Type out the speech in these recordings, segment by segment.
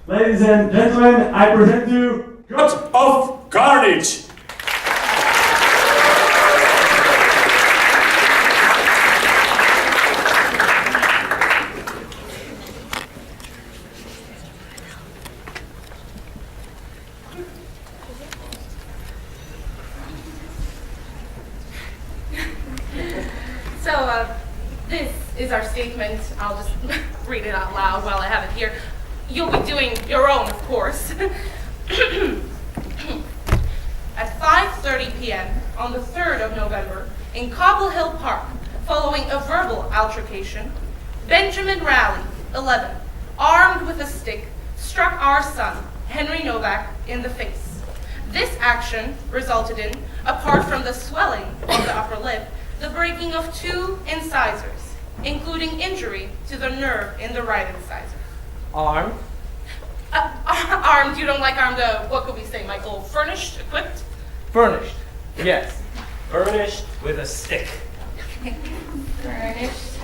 Ladies and gentlemen, I present you God of Carnage. This is our statement. I'll just read it out loud while I have it here. You'll be doing your own, of course. At 5:30 p.m. on the 3rd of November, in Cobble Hill Park, following a verbal altercation, Benjamin Rowley, 11, armed with a stick, struck our son, Henry Novak, in the face. This action resulted in, apart from the swelling of the upper lip, the breaking of 2 incisors, including injury to the nerve in the right incisor. Armed? Armed, you don't like armed, what could we say, Michael? Furnished, equipped? Furnished, yes. Furnished with a stick. Furnished.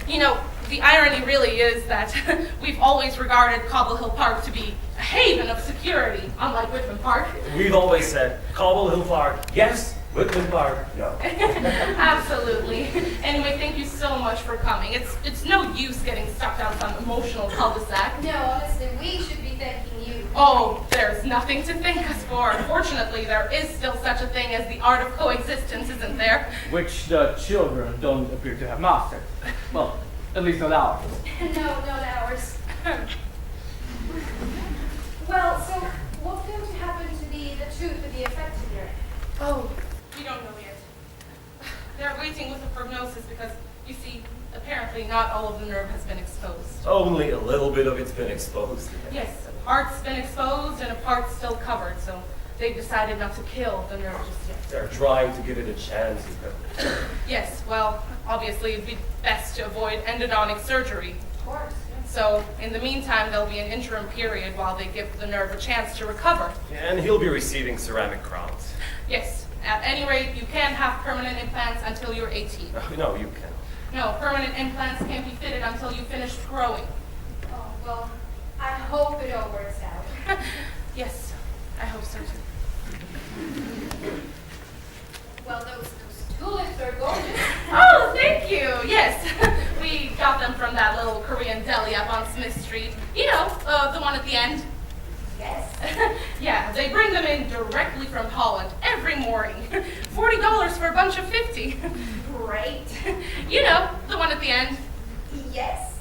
You know, the irony really is that we've always regarded Cobble Hill Park to be a haven of security, unlike Whitman Park. We've always said, Cobble Hill Park, yes. Whitman Park, no. Absolutely. Anyway, thank you so much for coming. It's no use getting stuck down some emotional cul-de-sac. No, honestly, we should be thanking you. Oh, there's nothing to thank us for. Fortunately, there is still such a thing as the art of coexistence, isn't there? Which the children don't appear to have mastered. Well, at least not ours. No, not ours. Well, so what's going to happen to the tooth of the affected nerve? Oh, we don't know yet. They're waiting with a prognosis because, you see, apparently not all of the nerve has been exposed. Only a little bit of it's been exposed. Yes, a part's been exposed and a part's still covered, so they've decided not to kill the nerve just yet. They're trying to give it a chance. Yes, well, obviously it'd be best to avoid endodontic surgery. Of course. So, in the meantime, there'll be an interim period while they give the nerve a chance to recover. And he'll be receiving ceramic crowns. Yes, at any rate, you can't have permanent implants until you're 18. No, you can't. No, permanent implants can't be fitted until you finish growing. Oh, well, I hope it all works out. Yes, I hope so too. Well, those tulips are gorgeous. Oh, thank you. Yes, we got them from that little Korean deli up on Smith Street. You know, the one at the end. Yes. Yeah, they bring them in directly from Holland every morning. $40 for a bunch of 50. Great. You know, the one at the end. Yes.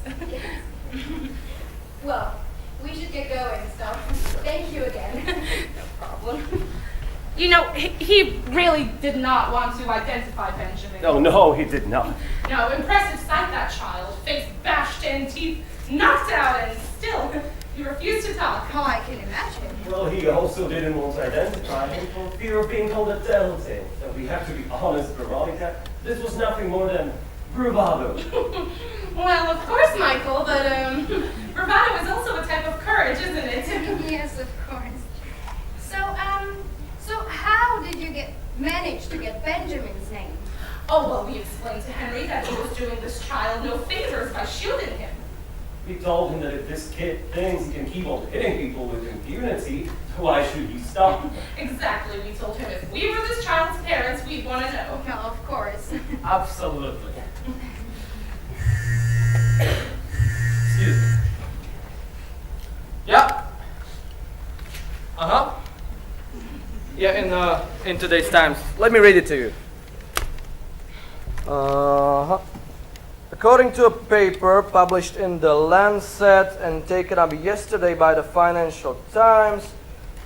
Well, we should get going, so thank you again. No problem. You know, he really did not want to identify Benjamin. No, he did not. No, impressive sight, that child. Face bashed in, teeth knocked out, and still, he refused to talk. Oh, I can imagine. Well, he also didn't want to identify him for fear of being called a telltale. And we have to be honest, Veronica, this was nothing more than bravado. Well, of course, Michael, but bravado is also a type of courage, isn't it? Yes, of course. So how did you manage to get Benjamin's name? Oh, well, we explained to Henry that he was doing this child no favors by shielding him. We told him that if this kid thinks he can keep on hitting people with impunity, why should he stop? Exactly, we told him if we were this child's parents, we'd want to know. Well, of course. Absolutely. Excuse me. Yeah. Uh-huh. Yeah, in today's Times. Let me read it to you. Uh-huh. According to a paper published in The Lancet and taken up yesterday by the Financial Times,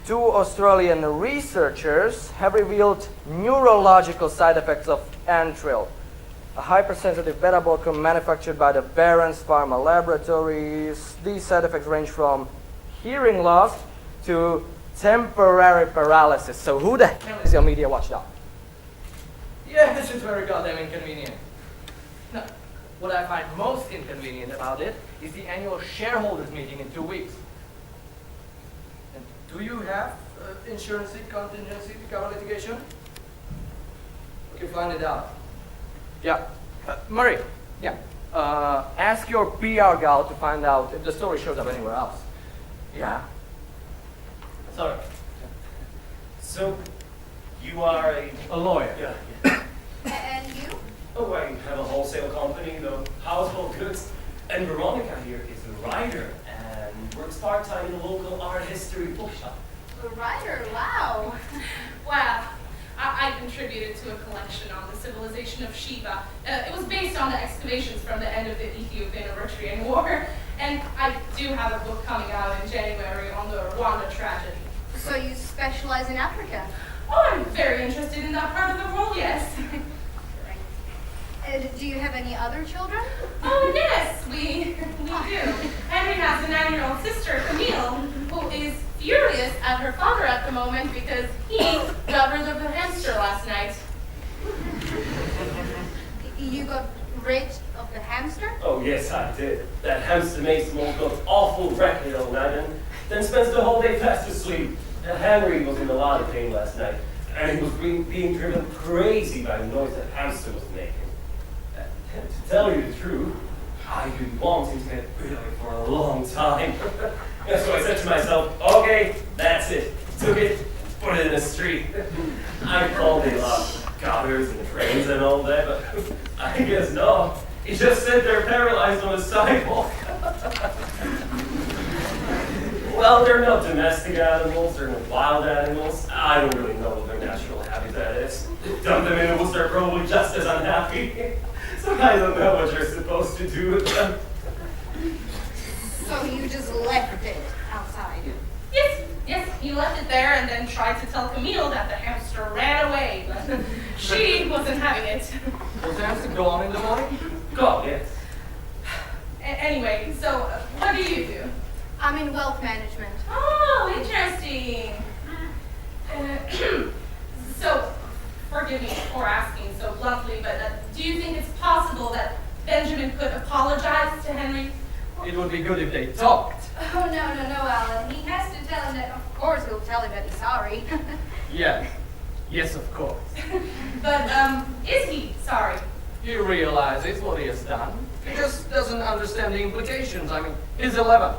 2 Australian researchers have revealed neurological side effects of Antril, a hypersensitive beta blocker manufactured by the Barron's Pharma Laboratories. These side effects range from hearing loss to temporary paralysis. So who the hell is your media watchdog? Yeah, this is very goddamn inconvenient. No, what I find most inconvenient about it is the annual shareholders meeting in 2 weeks. And do you have insurance contingency to cover litigation? Okay, find it out. Yeah. Murray. Yeah. Ask your PR gal to find out if the story shows up anywhere else. Yeah. Sorry. So, you are A lawyer. yeah. And you? Oh, I have a wholesale company, the household goods. And Veronica here is a writer and works part-time in a local art history bookshop. A writer, wow. Wow. I contributed to a collection on the civilization of Shiva. It was based on the excavations from the end of the Ethiopian-Eritrean War. And I do have a book coming out in January on the Rwanda tragedy. So you specialize in Africa? Oh, I'm very interested in that part of the world, yes. Do you have any other children? Oh, yes, we do. Henry has a 9-year-old sister, Camille, who is furious at her father at the moment because he got rid of the hamster last night. You got rid of the hamster? Oh, yes, I did. That hamster makes the most awful racket all night and then spends the whole day fast asleep. Henry was in a lot of pain last night, and he was being driven crazy by the noise that hamster was making. To tell you the truth, I've been wanting to get rid of it for a long time. And so I said to myself, okay, that's it. Took it, put it in the street. I called it gutters and drains and all that, but I guess no. He just sat there paralyzed on the sidewalk. Well, they're not domestic animals, they're not wild animals. I don't really know what their natural habitat is. Dump them in the woods, they're probably just as unhappy. So I don't know what you're supposed to do with them. So you just left it outside? Yes, he left it there and then tried to tell Camille that the hamster ran away, but she wasn't having it. Was the hamster gone in the morning? God, yes. Anyway, so what do you do? I'm in wealth management. Oh, interesting. So, forgive me for asking so bluntly, but do you think it's possible that Benjamin could apologize to Henry? It would be good if they talked. Oh, no, Alan. He has to tell him that, of course he'll tell him that he's sorry. Yeah. Yes, of course. But, is he sorry? He realizes what he has done. He just doesn't understand the implications. I mean, he's 11.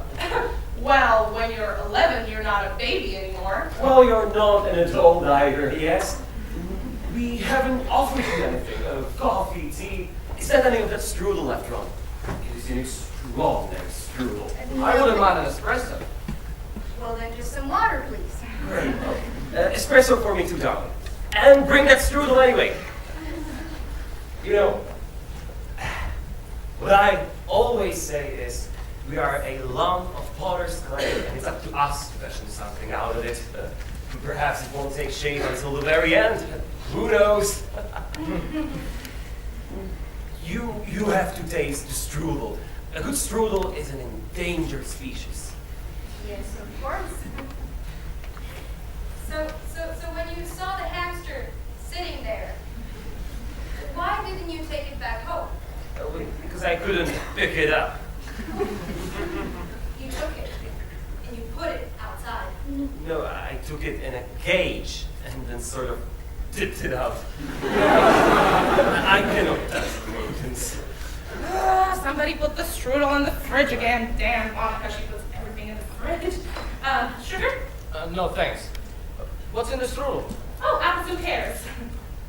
Well, when you're 11, you're not a baby anymore. Well, you're not an adult either, yes? We haven't offered you anything. Coffee, tea. Is that any of that strudel left on? It is an extraordinary strudel. I wouldn't mind an espresso. Well, then just some water, please. Great. Espresso for me too, darling. And bring that strudel anyway. You know, what I always say is, we are a lump of potter's clay, and it's up to us to fashion something out of it. Perhaps it won't take shape until the very end. Who knows? You have to taste the strudel. A good strudel is an endangered species. Yes, of course. So when you saw the hamster sitting there, why didn't you take it back home? Because I couldn't pick it up. You took it and you put it outside. No, I took it in a cage and then sort of dipped it out. I cannot touch rodents. Somebody put the strudel in the fridge again. Damn, Monica, she puts everything in the fridge. Sugar? No, thanks. What's in the strudel? Oh, apples and pears.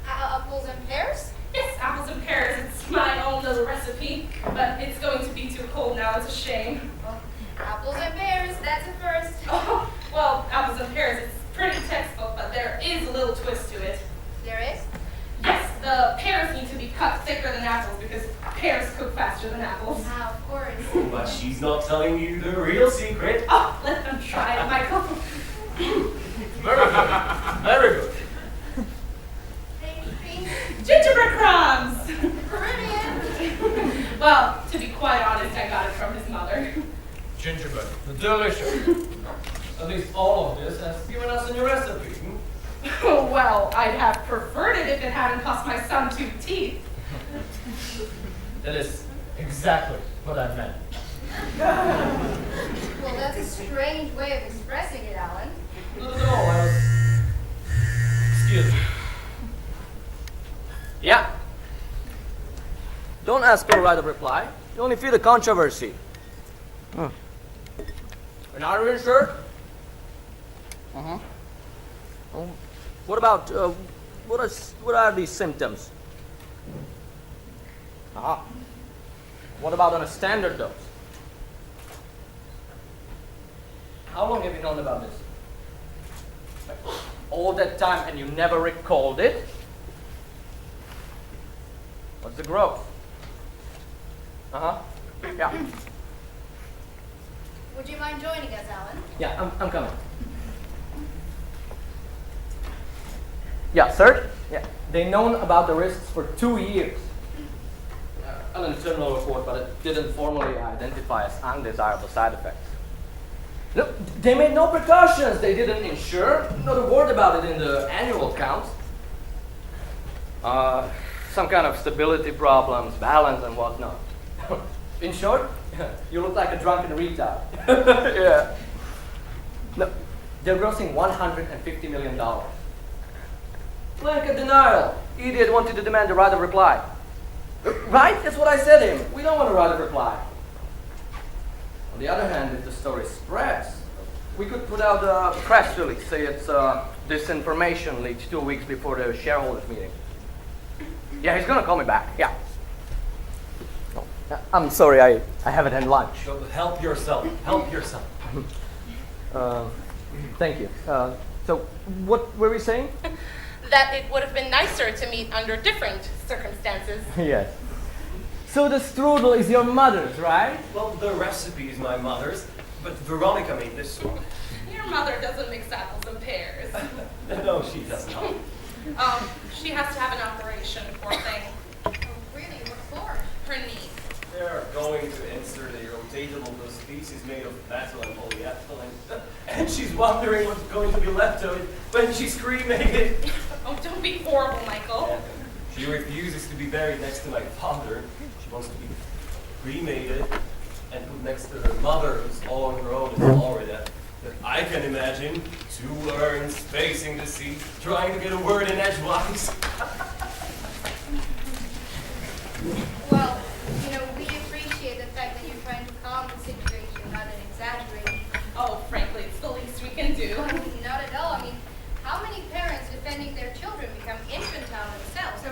Apples and pears? Yes, apples and pears. It's my own little recipe, but it's going to be too cold now. It's a shame. Well, apples and pears, that's a first. Oh, well, apples and pears, it's pretty textbook, but there is a little twist to it. There is? Yes, the pears need to be cut thicker than apples because pears cook faster than apples. Ah, of course. Oh, but she's not telling you the real secret. Oh, let them try it, Michael. Very good. Very good. Gingerbread crumbs! Brilliant. Well, to be quite honest, I got it from his mother. Gingerbread. Delicious. At least all of this has given us a new recipe. Well, I'd have preferred it if it hadn't cost my son 2 teeth. That is exactly what I meant. Well, that's a strange way of expressing it, Alan. No, I was... Excuse me. Yeah. Don't don't ask for a right of reply. You only feel the controversy. Huh. And are you insured? Uh-huh. Oh, what about, what are these symptoms? Uh-huh. What about on a standard dose? How long have you known about this? Like, all that time and you never recalled it? What's the growth? Uh-huh. Yeah. Would you mind joining us, Alan? Yeah, I'm coming. Yeah, sir? Yeah. They known about the risks for 2 years. An internal report, but it didn't formally identify as undesirable side effects. Look, they made no precautions. They didn't insure. Not a word about it in the annual accounts. Some kind of stability problems, balance, and whatnot. In short, you look like a drunken retard. Yeah. No, they're grossing $150 million. Blanket denial. Idiot wanted to demand a right of reply. Right? That's what I said to him. We don't want a right of reply. On the other hand, if the story spreads, we could put out a press release, say it's disinformation leaked 2 weeks before the shareholders meeting. Yeah, he's gonna call me back. Yeah. Oh, I'm sorry, I haven't had lunch. Go help yourself. Help yourself. Thank you. So, what were we saying? That it would have been nicer to meet under different circumstances. Yes. So the strudel is your mother's, right? Well, the recipe is my mother's, but Veronica made this one. Your mother doesn't mix apples and pears. No, she does not. She has to have an operation, poor thing. Oh, really? What for? Her knee. They're going to insert a rotatable prosthesis made of metal and polyethylene. And she's wondering what's going to be left of it when she's cremated. Oh, don't be horrible, Michael. And she refuses to be buried next to my father. She wants to be cremated and put next to her mother, who's all on her own in Florida. But I can imagine 2 urns facing the sea, trying to get a word in edgewise. Well, you know, we appreciate the fact that you're trying to calm the situation rather than exaggerating. Oh, frankly, it's the least we can do. Not at all. I mean, how many parents defending their children become infantile themselves?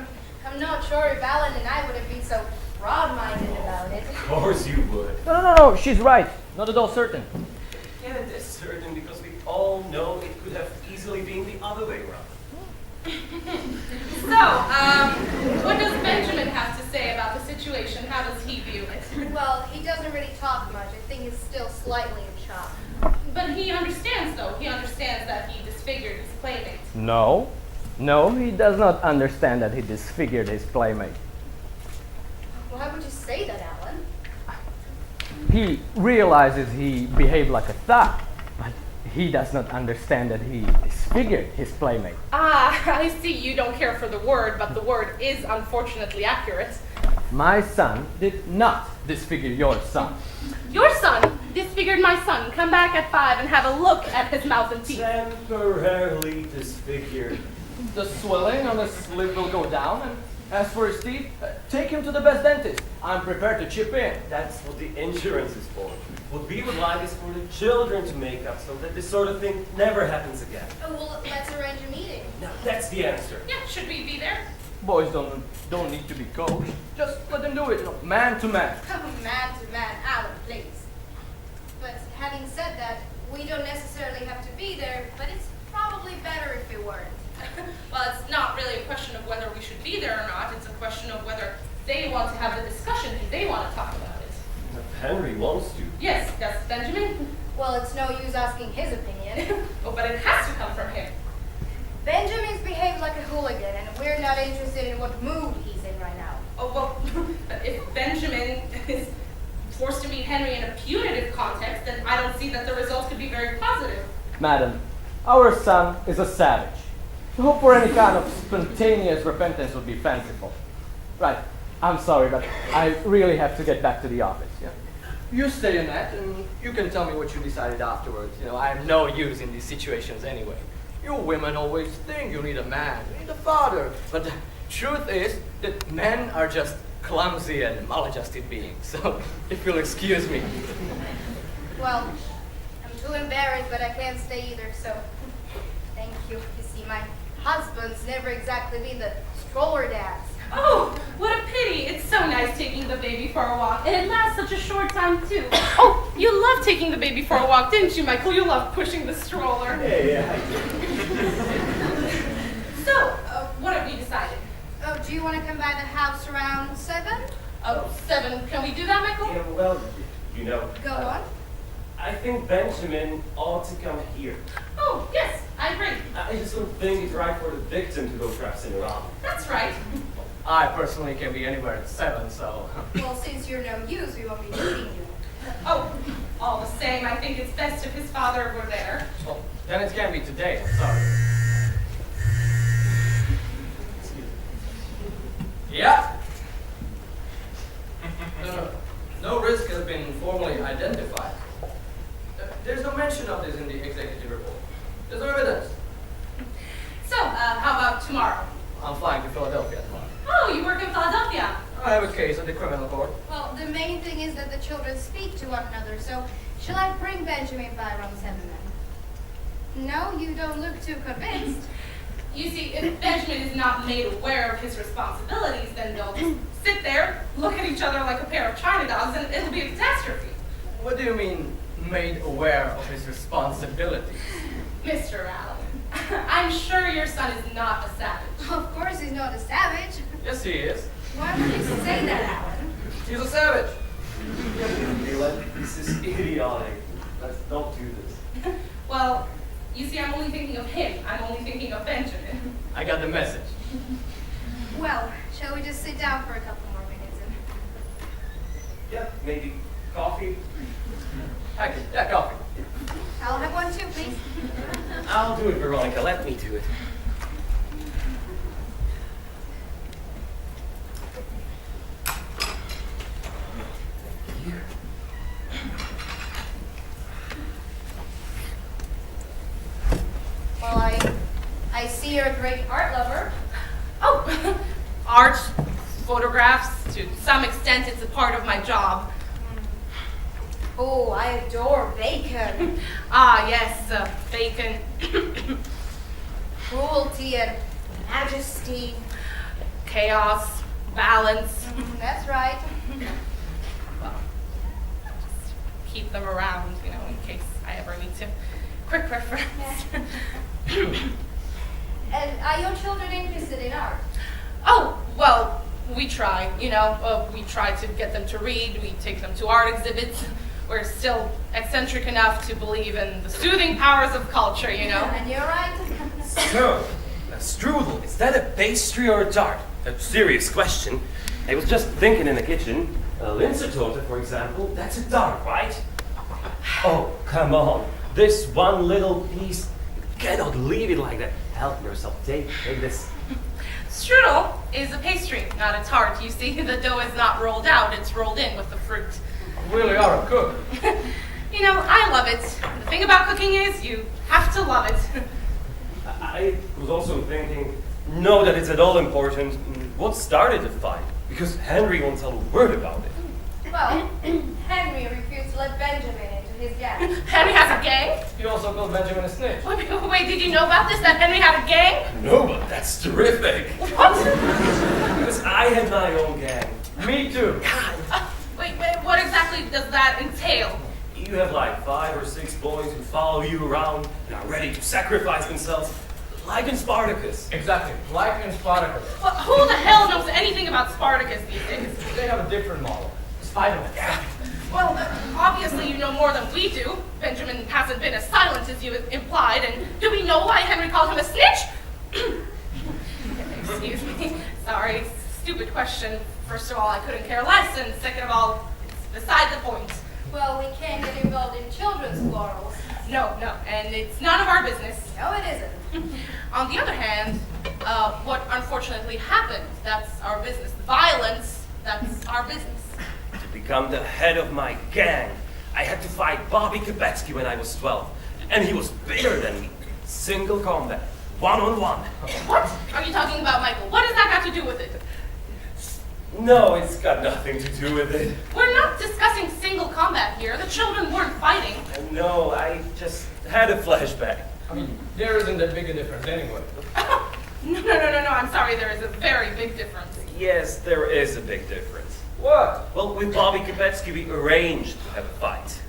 I'm not sure if Alan and I would have been so broad-minded about it. Of course you would. No, she's right. Not at all certain. Yeah, it is certain because we all know it could have easily been the other way around. So, what does Benjamin have to say about the situation? How does he view it? Well, he doesn't really talk much. I think he's still slightly in shock. But he understands, though. He understands that he disfigured his playmate. No, he does not understand that he disfigured his playmate. Why would you say that, Alan? He realizes he behaved like a thug, but he does not understand that he disfigured his playmate. Ah, I see you don't care for the word, but the word is unfortunately accurate. My son did not disfigure your son. Your son disfigured my son. Come back at 5 and have a look at his mouth and teeth. Temporarily disfigured. The swelling on his lip will go down, and as for his teeth, take him to the best dentist. I'm prepared to chip in. That's what the insurance is for. What we would like is for the children to make up so that this sort of thing never happens again. Oh, well, let's arrange a meeting. Now, that's the answer. Yeah, should we be there? Boys don't need to be coached. Just let them do it, man to man. Man to man, Alan, please. But having said that, we don't necessarily have to be there, but it's probably better if we weren't. Well, it's not really a question of whether we should be there or not. It's a question of whether they want to have the discussion. Do they want to talk about it? If Henry wants to. Yes, that's Benjamin. Well, it's no use asking his opinion. Oh, but it has to come from him. Benjamin's behaved like a hooligan, and we're not interested in what mood he's in right now. Oh, well, if Benjamin is forced to meet Henry in a punitive context, then I don't see that the results could be very positive. Madam, our son is a savage. To hope for any kind of spontaneous repentance would be fanciful. Right, I'm sorry, but I really have to get back to the office. Yeah? You stay in that, and you can tell me what you decided afterwards. I have no use in these situations anyway. You women always think you need a man, you need a father. But the truth is that men are just clumsy and maladjusted being, so if you'll excuse me. Well, I'm too embarrassed, but I can't stay either, so thank you. You see, my husband's never exactly been the stroller dad. Oh, what a pity. It's so nice taking the baby for a walk. And it lasts such a short time, too. Oh, you loved taking the baby for a walk, didn't you, Michael? You loved pushing the stroller. Yeah, I do. So, what have we decided? Oh, do you want to come by the house around 7? Oh, 7. Can we do that, Michael? Yeah, well, you know. Go on. I think Benjamin ought to come here. Oh, yes, I agree. I just don't think it's right for the victim to go traipsing around. That's right. I personally can be anywhere at 7, so... Well, since you're no use, we won't be needing you. Oh, all the same, I think it's best if his father were there. Well, then it can't be today, I'm sorry. Yeah. No risk has been formally identified. There's no mention of this in the executive report. There's no evidence. So, how about tomorrow? I'm flying to Philadelphia tomorrow. Oh, you work in Philadelphia. I have a case at the criminal court. Well, the main thing is that the children speak to one another, so shall I bring Benjamin by around 7 then? No, you don't look too convinced. You see, if Benjamin is not made aware of his responsibilities, then they'll just sit there, look at each other like a pair of China dogs, and it'll be a catastrophe. What do you mean, made aware of his responsibilities? Mr. Allen, I'm sure your son is not a savage. Of course he's not a savage. Yes, he is. Why would you say that, Alan? He's a savage. This is idiotic. Let's not do this. Well, you see, I'm only thinking of him. I'm only thinking of Benjamin. I got the message. Well, shall we just sit down for a couple more minutes and... Yeah, maybe coffee. Thank you. Yeah, coffee. I'll have one too, please. I'll do it, Veronica. Let me do it. Well, I see you're a great art lover. Oh, art, photographs, to some extent it's a part of my job. Oh, I adore bacon. Ah, yes, bacon. Cruelty and majesty. Chaos, balance. That's right. Well, just keep them around, you know, in case I ever need to. Quick reference. And are your children interested in art? Oh, well, we try, you know. We try to get them to read. We take them to art exhibits. We're still eccentric enough to believe in the soothing powers of culture, you know. And you're right. So, a strudel, is that a pastry or a tart? A serious question. I was just thinking in the kitchen. A Linsertorte, for example, that's a tart, right? Oh, come on. This one little piece, you cannot leave it like that. Help yourself. Take this. Strudel is a pastry, not a tart. You see, the dough is not rolled out, it's rolled in with the fruit. You really are a cook. You know, I love it. The thing about cooking is you have to love it. I was also thinking, not that it's at all important, what started the fight? Because Henry won't tell a word about it. Well, Henry refused to let Benjamin into his gang. Henry has a gang? You also called Benjamin a snitch. Wait, did you know about this, that Henry had a gang? No, but that's terrific. What? Because I had my own gang. Me too. Wait, what exactly does that entail? You have like 5 or 6 boys who follow you around and are ready to sacrifice themselves, like in Spartacus. Exactly. Like in Spartacus. Well, who the hell knows anything about Spartacus these days? They have a different model. Spider-Man. Yeah. Well, obviously you know more than we do. Benjamin hasn't been as silent as you implied, and do we know why Henry called him a snitch? Excuse me. Sorry, stupid question. First of all, I couldn't care less, and second of all, it's beside the point. Well, we can't get involved in children's quarrels. No, and it's none of our business. No, it isn't. On the other hand, what unfortunately happened, that's our business. Violence, that's our business. To become the head of my gang, I had to fight Bobby Kabetsky when I was 12. And he was bigger than me. Single combat. 1-on-1. What are you talking about, Michael? What does that have to do with it? No, it's got nothing to do with it. We're not discussing single combat here. The children weren't fighting. No, I just had a flashback. I mean, there isn't that big a difference anyway. No, I'm sorry, there is a very big difference. Yes, there is a big difference. What? Well, with Bobby Kopetsky, we arranged to have a fight.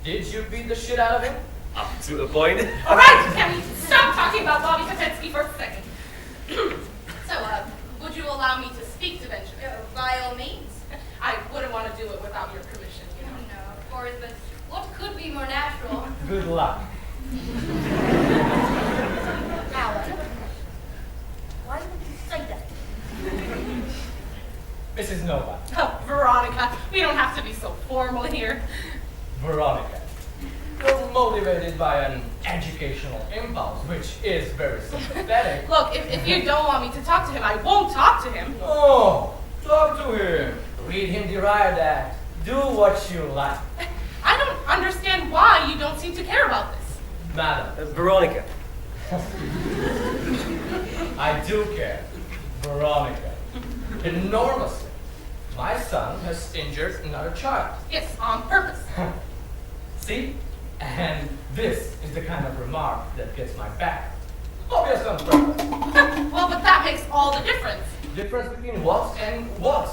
Did you beat the shit out of him? Up to a point. All right, can we stop talking about Bobby Kopetsky for a second? So, would you allow me to speak to Benjamin? By all means. I wouldn't want to do it without your permission, you know. No, of course, but what could be more natural? Good luck. Alan, why would you say that? Mrs. Nova. Oh, Veronica, we don't have to be so formal here. Veronica. You're motivated by an educational impulse, which is very sympathetic. Look, if you don't want me to talk to him, I won't talk to him. Oh, talk to him. Read him the riot act. Do what you like. I don't understand why you don't seem to care about this. Madam, Veronica. I do care. Veronica. Enormously. My son has injured another child. Yes, on purpose. See? And this is the kind of remark that gets my back. Obvious on purpose. Well, but that makes all the difference. Difference between what and what.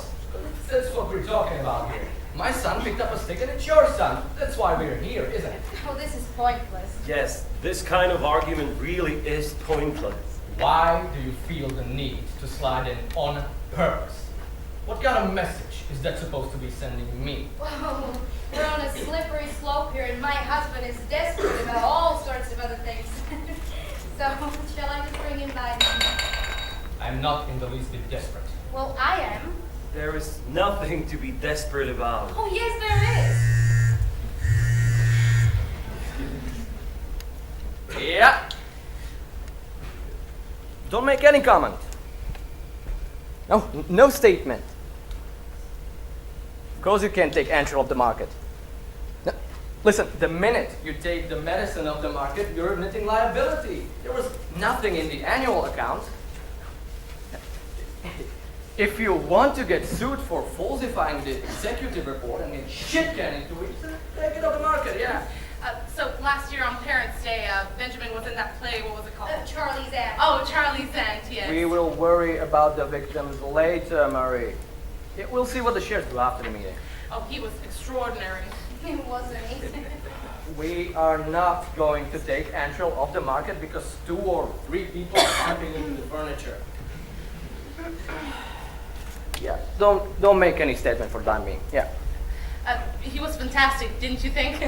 That's what we're talking about here. My son picked up a stick and it's your son. That's why we're here, isn't it? Oh, this is pointless. Yes, this kind of argument really is pointless. Why do you feel the need to slide in on purpose? What kind of message is that supposed to be sending me? Whoa, we're on a slippery slope here, and my husband is desperate about all sorts of other things. So, shall I just bring him by? I'm not in the least bit desperate. Well, I am. There is nothing to be desperate about. Oh, yes, there is. Yeah. Don't make any comment. No statement. Of course you can't take Angel off the market. No, listen, the minute you take the medicine off the market, you're admitting liability. There was nothing in the annual account. If you want to get sued for falsifying the executive report and get shit canned into it, take it off the market, yeah. So last year on Parents' Day, Benjamin was in that play. What was it called? Charlie's Aunt. Oh, Charlie's Aunt, yes. We will worry about the victims later, Marie. Yeah, we'll see what the sheriff do after the meeting. Oh, he was extraordinary. It wasn't he? We are not going to take Antral off the market because 2 or 3 people are jumping into the furniture. Yeah, don't make any statement for the time being. Yeah. He was fantastic, didn't you think?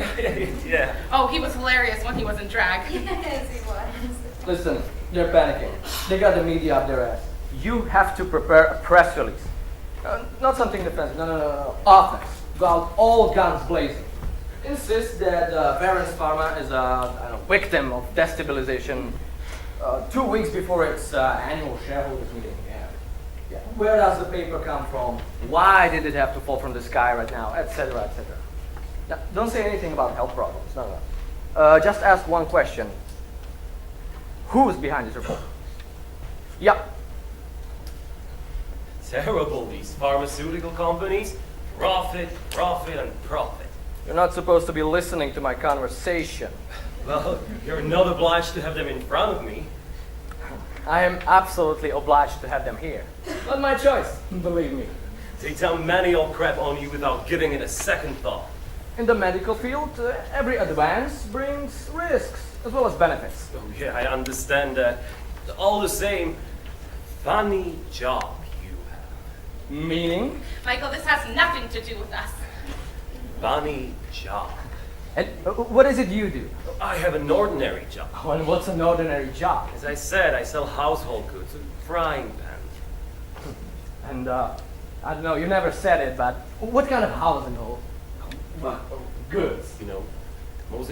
Yeah. Oh, he was hilarious when he was in drag. Yes, he was. Listen, they're panicking. They got the media up their ass. You have to prepare a press release. Not something defensive. No. Offense. Go out all guns blazing. Insist that Barron's Pharma is a victim of destabilization 2 weeks before its annual shareholders meeting. Yeah. Where does the paper come from? Why did it have to fall from the sky right now? Etc. etc. Now, don't say anything about health problems. No. Just ask one question. Who's behind this report? Yeah. Terrible, these pharmaceutical companies. Profit, profit, and profit. You're not supposed to be listening to my conversation. Well, you're not obliged to have them in front of me. I am absolutely obliged to have them here. Not my choice, believe me. They dump many old crap on you without giving it a second thought. In the medical field, every advance brings risks as well as benefits. Oh yeah, I understand that. All the same, funny job you have. Meaning? Michael, this has nothing to do with us. Funny job. And what is it you do? I have an ordinary job. Oh, and what's an ordinary job? As I said, I sell household goods and frying pans. And, I don't know, you never said it, but what kind of household goods? You know, most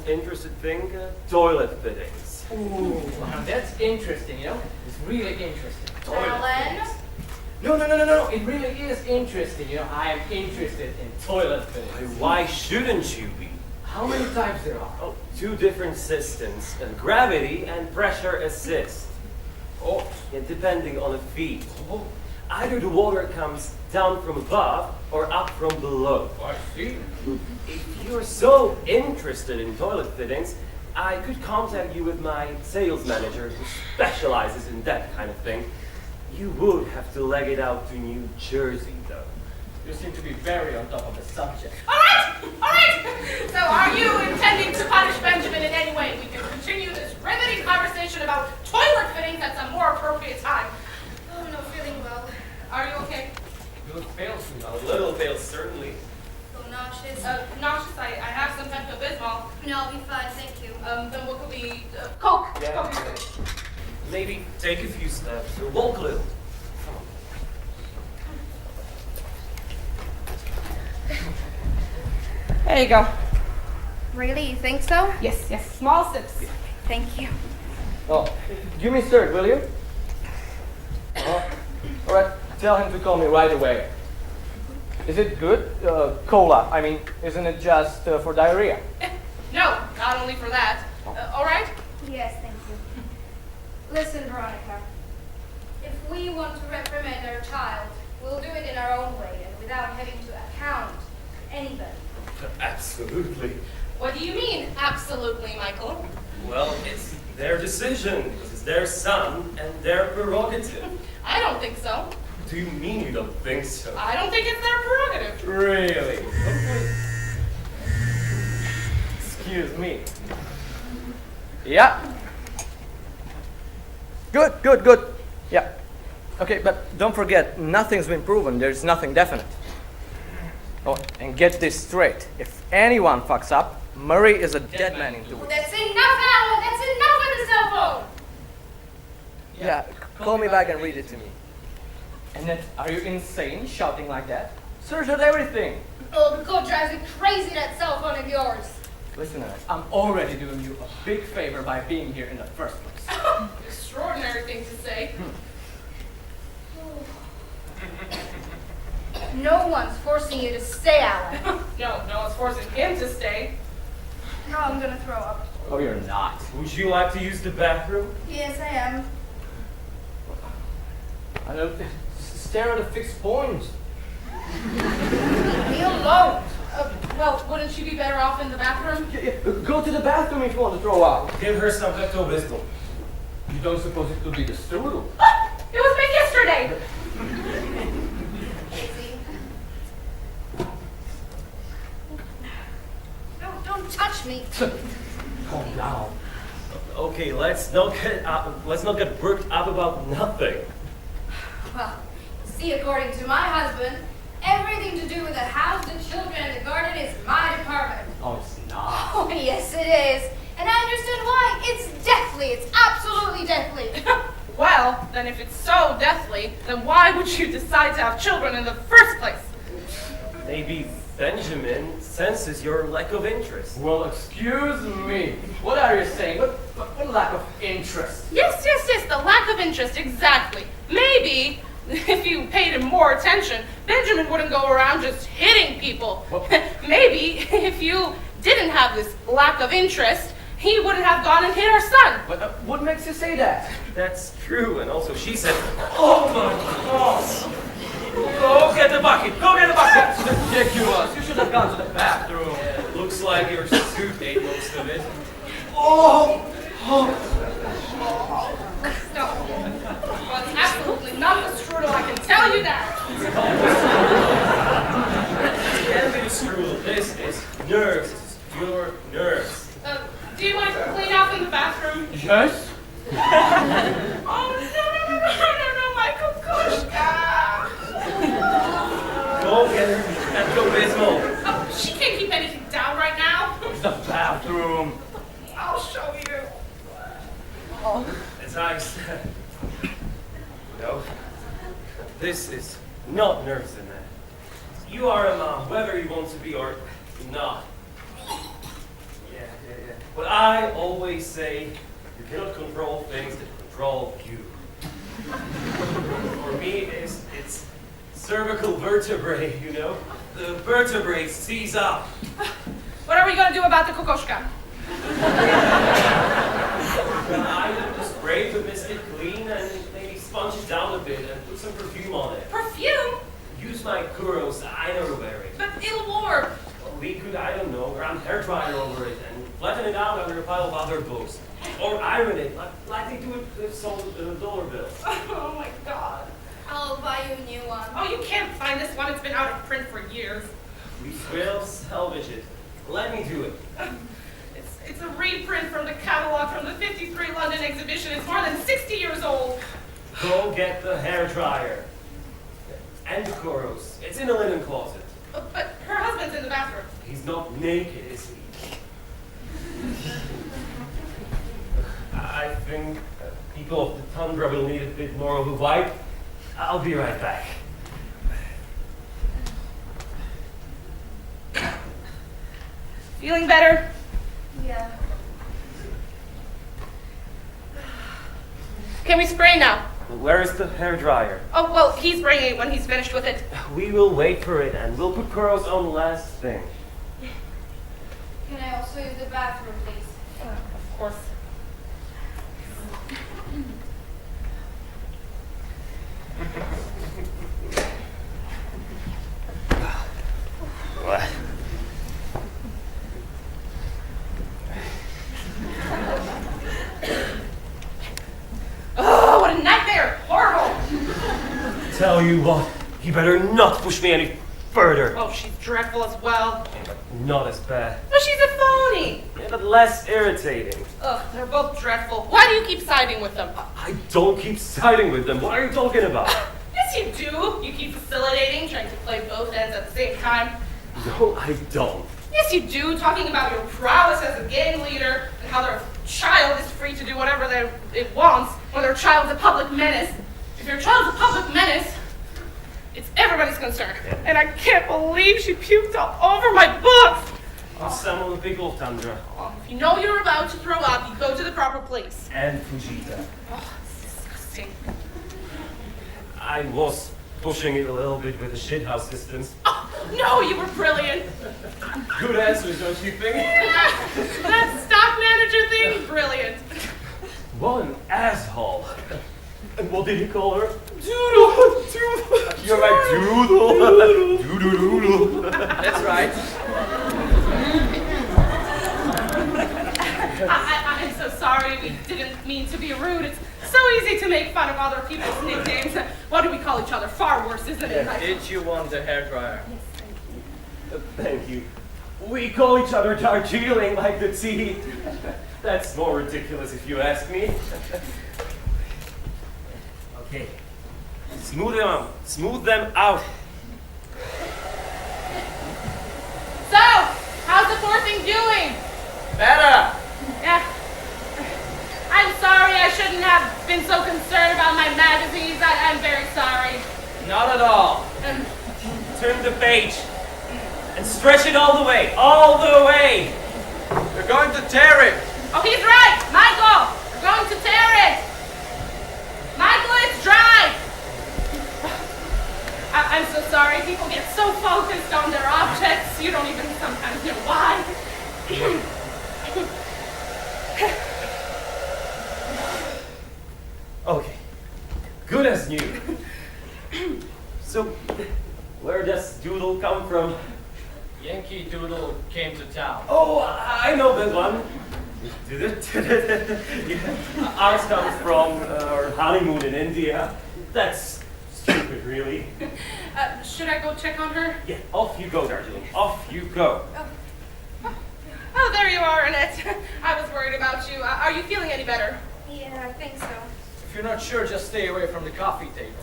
interested thing, toilet fittings. Ooh, that's interesting, you know? It's really interesting. Alan? No. It really is interesting, you know? I am interested in toilet fittings. Why shouldn't you be? How many types there are? Oh, 2 different systems, gravity and pressure assist. Oh, Yeah, depending on the feed. oh. Either the water comes down from above or up from below. I see. If you're so interested in toilet fittings, I could contact you with my sales manager who specializes in that kind of thing. You would have to leg it out to New Jersey, though. You seem to be very on top of the subject. All right, all right. So are you intending to punish Benjamin in any way? We can continue this riveting conversation about toilet fittings at some more appropriate time. Oh, I'm not feeling well. Are you okay? You look pale, sweetheart. A little pale, certainly. So nauseous. Nauseous, I have some Pepto-Bismol. No, I'll be fine, thank you. Then what could be, Coke. Yeah. Coke is good. Maybe take a few steps or walk a little. There you go. Really, you think so? Yes, yes, small sips. Thank you. Oh, give me a cert, will you? Oh, all right, tell him to call me right away. Is it good? Cola, I mean, isn't it just for diarrhea? No, not only for that. All right? Yes, thank you. Listen, Veronica. If we want to reprimand our child, we'll do it in our own way and without having to account anybody. Absolutely. What do you mean, absolutely, Michael? Well, it's their decision because it's their son and their prerogative. I don't think so. Do you mean you don't think so? I don't think it's their prerogative. Really? Excuse me. Yeah. Good. Yeah. Okay, but don't forget, nothing's been proven. There's nothing definite. Oh, and get this straight. If anyone fucks up, Murray is a dead man in 2 weeks. That's enough, Alan! That's enough on the cell phone! Yeah, call me back and read it to me. Annette, are you insane shouting like that? Search out everything. Oh, the code drives me crazy, that cell phone of yours. Listen, Annette, I'm already doing you a big favor by being here in the first place. Extraordinary thing to say. No one's forcing you to stay, Alan. No one's forcing him to stay. No, I'm gonna throw up. Oh, you're not. Would you like to use the bathroom? Yes, I am. I don't stare at a fixed point. Leave me alone. Well, wouldn't you be better off in the bathroom? Go to the bathroom if you want to throw up. Give her some Pepto-Bismol. You don't suppose it could be the strudel? It was made yesterday. Daisy. No, don't touch me. Calm down. Okay, let's not get worked up about nothing. Well, see, according to my husband, everything to do with the house, the children, and the garden is my department. Oh, it's not. Oh, yes, it is. And I understand why. It's deathly. It's absolutely deathly. Well, then if it's so deathly, then why would you decide to have children in the first place? Maybe Benjamin senses your lack of interest. Well, excuse me. What are you saying? What lack of interest? Yes, the lack of interest, exactly. Maybe if you paid him more attention, Benjamin wouldn't go around just hitting people. Maybe if you didn't have this lack of interest, he wouldn't have gone and hit our son. But what makes you say that? That's true, and also she said, "Oh my God! Go get the bucket! Go get the bucket!" Ridiculous. You should have gone to the bathroom. Yeah, looks like your suit ate most of it. Oh! No. Well, it's absolutely not the strudel, I can tell you that. Can't be the strudel. This is nerves. This is pure nerves. Do you mind to clean up in the bathroom? Yes? Oh, no, my kukushka. Go get her Pepto-Bismol. Oh, she can't keep anything down right now. The bathroom. I'll show you. As I said, no, this is not nerves in that. You are a mom, whether you want to be or not. Yeah. But I always say, you cannot control things that control you. For me, it's cervical vertebrae, you know? The vertebrae seize up. What are we going to do about the kukushka? I would just spray to mist it clean and maybe sponge it down the bit and put some perfume on it. Perfume? Use my Kuros, I never wear it. But it'll warm. We could, I don't know, run hair dryer over it and flatten it out under a pile of other books. Or iron it, like they do it with some dollar bills. Oh my god. I'll buy you a new one. Oh, you can't find this one. It's been out of print for years. We will salvage it. Let me do it. It's a reprint from the catalog from the 53 London exhibition. It's more than 60 years old. Go get the hair dryer. And the Kuros. It's in the linen closet. But her husband's in the bathroom. He's not naked, is he? I think people of the tundra will need a bit more of a wipe. I'll be right back. Feeling better? Yeah. Can we spray now? Where is the hair dryer? Oh, well, he's bringing it when he's finished with it. We will wait for it and we'll put Kuros on last thing. Can I also use the bathroom, please? Of course. What? Oh, what a nightmare! Horrible! Tell you what, you better not push me any further. Oh, she's dreadful as well. Not as bad. But she's a phony. Yeah, but less irritating. Ugh, they're both dreadful. Why do you keep siding with them? I don't keep siding with them. What are you talking about? Yes, you do. You keep facilitating, trying to play both ends at the same time. No, I don't. Yes, you do, talking about your prowess as a gang leader and how their child is free to do whatever it wants when their child's a public menace. If your child's a public menace, it's everybody's concern. And I can't believe she puked all over my books. Some of the people of Tundra. Oh, if you know you're about to throw up, you go to the proper place. And Fujita. Oh, it's disgusting. I was pushing it a little bit with the shithouse distance. Oh, no, you were brilliant. Good answers, don't you think? That stock manager thing, brilliant. One asshole. And what did he call her? Doodle. You're my doodle. Doodle. That's right. I'm so sorry. We didn't mean to be rude. It's so easy to make fun of other people's nicknames. What do we call each other? Far worse, isn't it? Did you want a hairdryer? Thank you. We call each other Darjeeling like the tea. That's more ridiculous if you ask me. Okay. Smooth them out. So, how's the poor thing doing? Better! Yeah. I'm sorry. I shouldn't have been so concerned about my magazines. I'm very sorry. Not at all. Turn the page. And stretch it all the way. All the way. We're going to tear it. Oh, he's right. Michael, we're going to tear it. Michael, it's dry. I'm so sorry. People get so focused on their objects, you don't even sometimes know why. Okay. Good as new. So, where does Doodle come from? Yankee Doodle came to town. Oh, I know that one. Yeah. Ours comes from our honeymoon in India. That's stupid, really. Should I go check on her? Yeah, off you go, Darjeeling. Off you go. Oh, there you are, Annette. I was worried about you. Are you feeling any better? Yeah, I think so. If you're not sure, just stay away from the coffee table.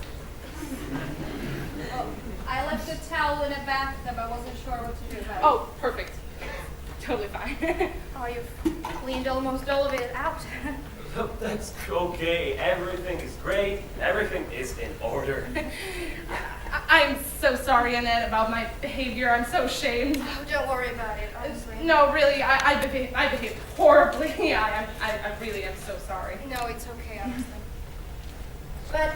Oh, I left the towel in a bathtub. I wasn't sure what to do about it. Oh, perfect. Totally fine. Oh, you've cleaned almost all of it out. That's okay. Everything is great. Everything is in order. I'm so sorry, Annette, about my behavior. I'm so ashamed. Oh, don't worry about it, honestly. No, really, I behaved horribly. I really am so sorry. No, it's okay, honestly. But,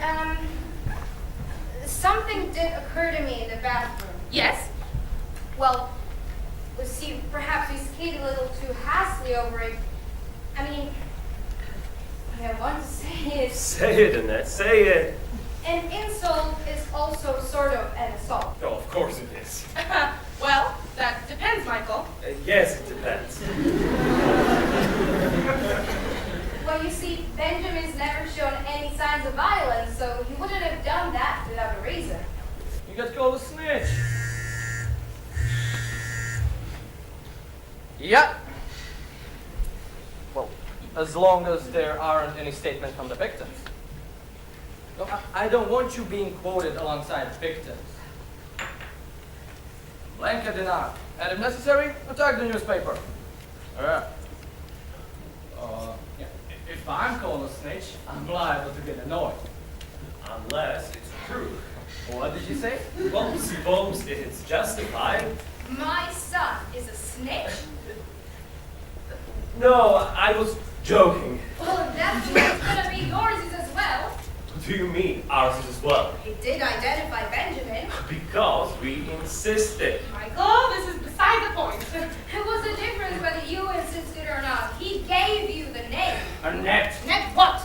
something did occur to me in the bathroom. Yes? Well, let's see, perhaps we skated a little too hastily over it. I mean, what I want to say is... Say it, Annette. Say it. An insult is also sort of an assault. Oh, of course it is. Well, that depends, Michael. Yes, it depends. Well, you see, Benjamin's never shown any signs of violence, so he wouldn't have done that without a reason. You got called a snitch. Yeah. Well, as long as there aren't any statements from the victims. No, I don't want you being quoted alongside victims. Blanket denial. And if necessary, attack the newspaper. Yeah. Yeah. If I'm called a snitch, I'm liable to get annoyed. Unless it's true. What did you say? Well, suppose it's justified. My son is a snitch? No, I was joking. Well, if that's true, it's gonna be yours as well. What do you mean, ours is as well? He did identify Benjamin. Because we insisted. Michael, this is beside the point. It was a difference whether you insisted or not. He gave you the name. Annette. Next what?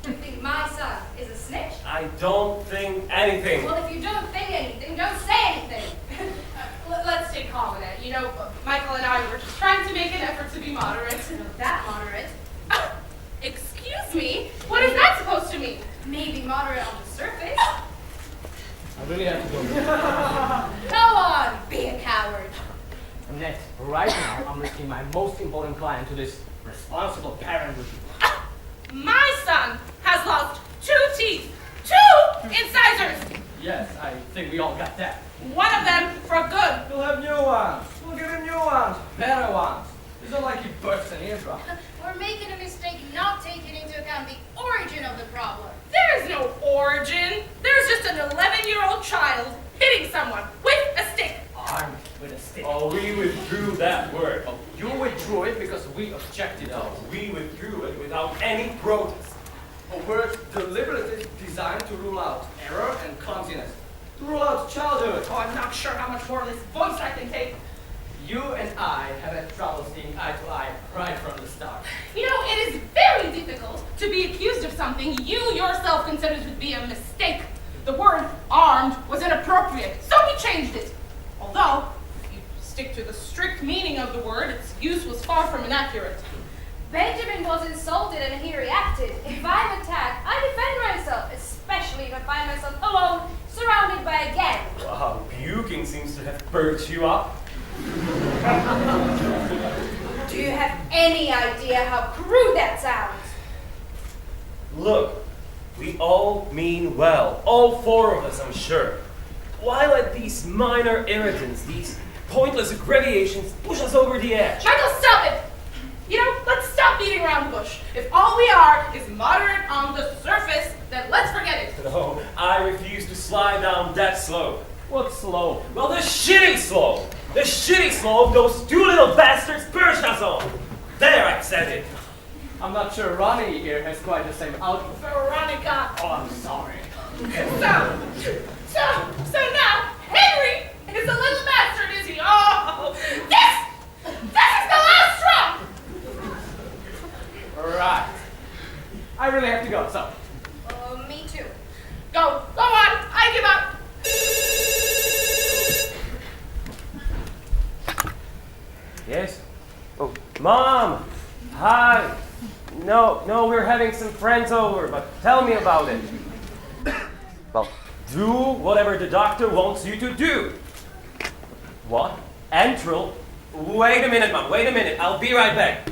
You think my son is a snitch? I don't think anything. Well, if you don't think anything, don't say anything. Let's stay calm, Annette. You know, Michael and I were just trying to make an effort to be moderate. Not that moderate. Excuse me? What is that supposed to mean? Maybe moderate on the surface. I really have to go. Go on, be a coward. Annette, right now I'm risking my most important client to this responsible parent with you. My son has lost 2 teeth. 2 incisors. Yes, I think we all got that. One of them for good. We'll have new ones. We'll give him new ones. Better ones. It's not like he burst an eardrum. We're making a mistake not taking into account the origin of the problem. There is no origin. There's just an 11-year-old child hitting someone with a stick. Armed with a stick. Oh, we withdrew that word. Oh, you withdrew it because we objected to No, it. we withdrew it without any protest. A word deliberately designed to rule out error and clumsiness. To rule out childhood. Oh, I'm not sure how much more of this voice I can take. You and I have had trouble seeing eye to eye right from the start. You know, it is very difficult to be accused of something you yourself considered to be a mistake. The word armed was inappropriate, so we changed it. Although, if you stick to the strict meaning of the word, its use was far from inaccurate. Benjamin was insulted and he reacted. If I'm attacked, I defend myself, especially if I find myself alone, surrounded by a gang. Wow, puking seems to have perked you up. Do you have any idea how crude that sounds? Look, we all mean well. All 4 of us, I'm sure. Why let these minor irritants, these pointless abbreviations, push us over the edge? Michael, stop it! You know, let's stop beating around the bush. If all we are is moderate on the surface, then let's forget it. No, I refuse to slide down that slope. What slow? Well, the shitty slope! The shitty slope those 2 little bastards perched us on! There, I said it! I'm not sure Ronnie here has quite the same outlook. Veronica. Oh, I'm sorry. So now, Henry is a little bastard, is he? Oh, this is the last straw! Right. I really have to go, so. Me too. Go on, I give up. Yes? Oh, Mom! Hi! No, we're having some friends over, but tell me about it. Well, do whatever the doctor wants you to do. What? Enteral? Wait a minute, Mom, wait a minute. I'll be right back.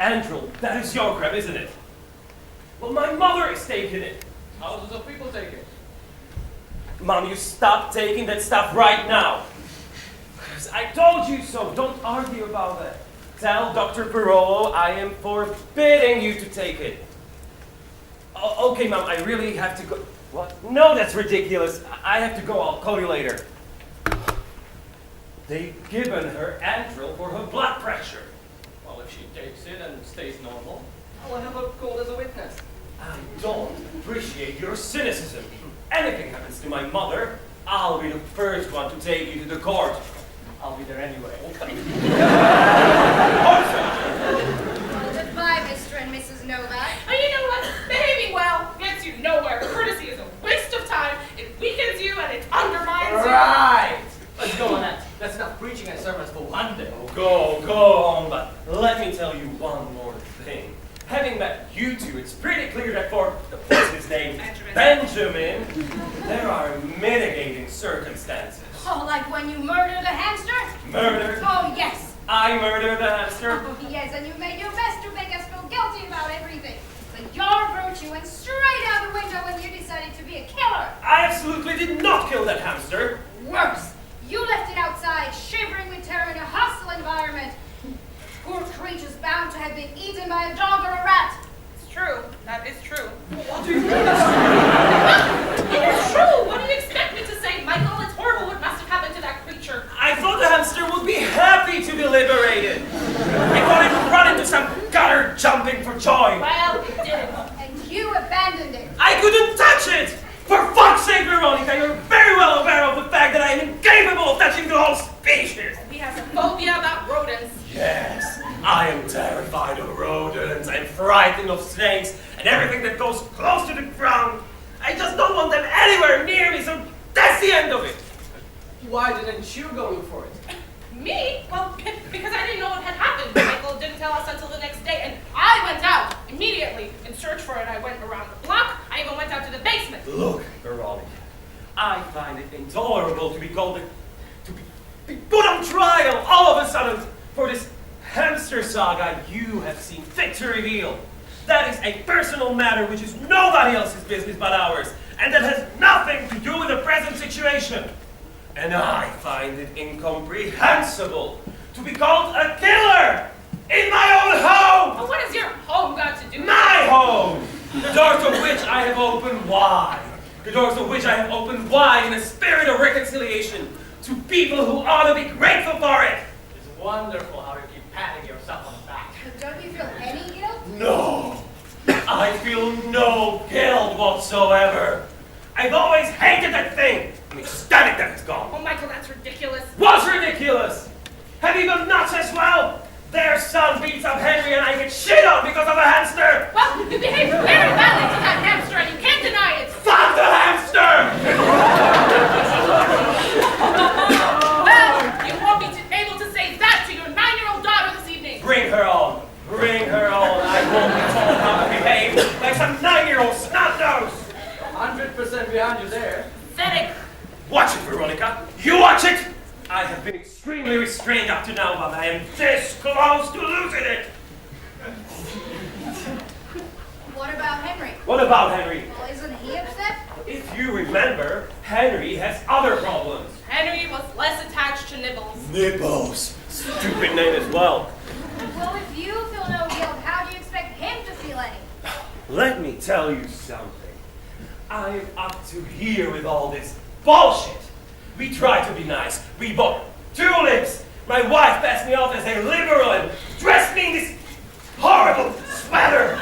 Enteral, that is your crap, isn't it? Well, my mother is taking it. Thousands of people take it. Mom, you stop taking that stuff right now. I told you so. Don't argue about that. Tell Dr. Barolo I am forbidding you to take it. Okay, Mom, I really have to go. What? No, that's ridiculous. I have to go. I'll call you later. They've given her Enteral for her blood pressure. Well, if she takes it and stays normal. I'll have her called as a witness. I don't appreciate your cynicism. If anything happens to my mother, I'll be the first one to take you to the court. I'll be there anyway. Okay. Well, goodbye, Mr. and Mrs. Novak. Oh, you know what? Behaving well gets you nowhere. tell you one more thing. Having met you two, it's pretty clear that for, what's his name? Benjamin, there are mitigating circumstances. Oh, like when you murdered a hamster? Murder? Oh, yes. I murdered the hamster? Oh, yes, and you made your best to make us feel guilty about everything. But your virtue went straight out the window when you decided to be a killer. I absolutely did not kill that hamster. Worse, you left it outside, shivering with terror in a hostile environment. Poor creatures bound to have been eaten by a dog or a rat. It's true. That is true. What do you mean? It is true. What do you expect me to say, Michael? It's horrible what must have happened to that creature. I thought the hamster would be happy to be liberated. I thought it would run into some gutter jumping for joy. Well, it didn't. And you abandoned it. I couldn't touch it! For fuck's sake, Veronica, you're very well aware of the fact that I am incapable of touching the whole species. He has a phobia about rodents. Yes, I am terrified of rodents. I'm frightened of snakes and everything that goes close to the ground. I just don't want them anywhere near me, so that's the end of it. Why didn't you go look for it? Me? Well, because I didn't know what had happened. Michael didn't tell us until the next day, and I went out immediately in search for it. I went around the block. I even went out to the basement. Look, Veronica, I find it intolerable to be called to be put on trial all of a sudden for this hamster saga you have seen fit to reveal. That is a personal matter which is nobody else's business but ours, and that has nothing to do with the present situation. And I find it incomprehensible to be called a killer in my own home! But what has your home got to do with My home! The doors of which I have opened wide. The doors of which I have opened wide in a spirit of reconciliation to people who ought to be grateful for it. It's wonderful how you keep patting yourself on the back. But don't you feel any guilt? No! I feel no guilt whatsoever. I've always hated that thing. I'm ecstatic that it's gone. Oh, Michael, that's ridiculous. What's ridiculous? Have you gone nuts as well? Their son beats up Henry and I get shit on because of a hamster! Well, you behaved very badly to that hamster, and you can't deny it. Fuck the hamster! Well, you won't be able to say that to your 9-year-old daughter this evening. Bring her on. Bring her on. I won't be told how to behave like some 9-year-old snot-nose. 100% behind you there. Pathetic. Watch it, Veronica. You watch it! I have been extremely restrained up to now, but I am this close to losing it. What about Henry? What about Henry? Well, isn't he upset? If you remember, Henry has other problems. Henry was less attached to Nibbles. Nibbles. Stupid name as well. Well, if you feel no guilt, how do you expect him to feel any? Let me tell you something. I'm up to here with all this bullshit. We tried to be nice. We bought tulips. My wife passed me off as a liberal and dressed me in this horrible sweater.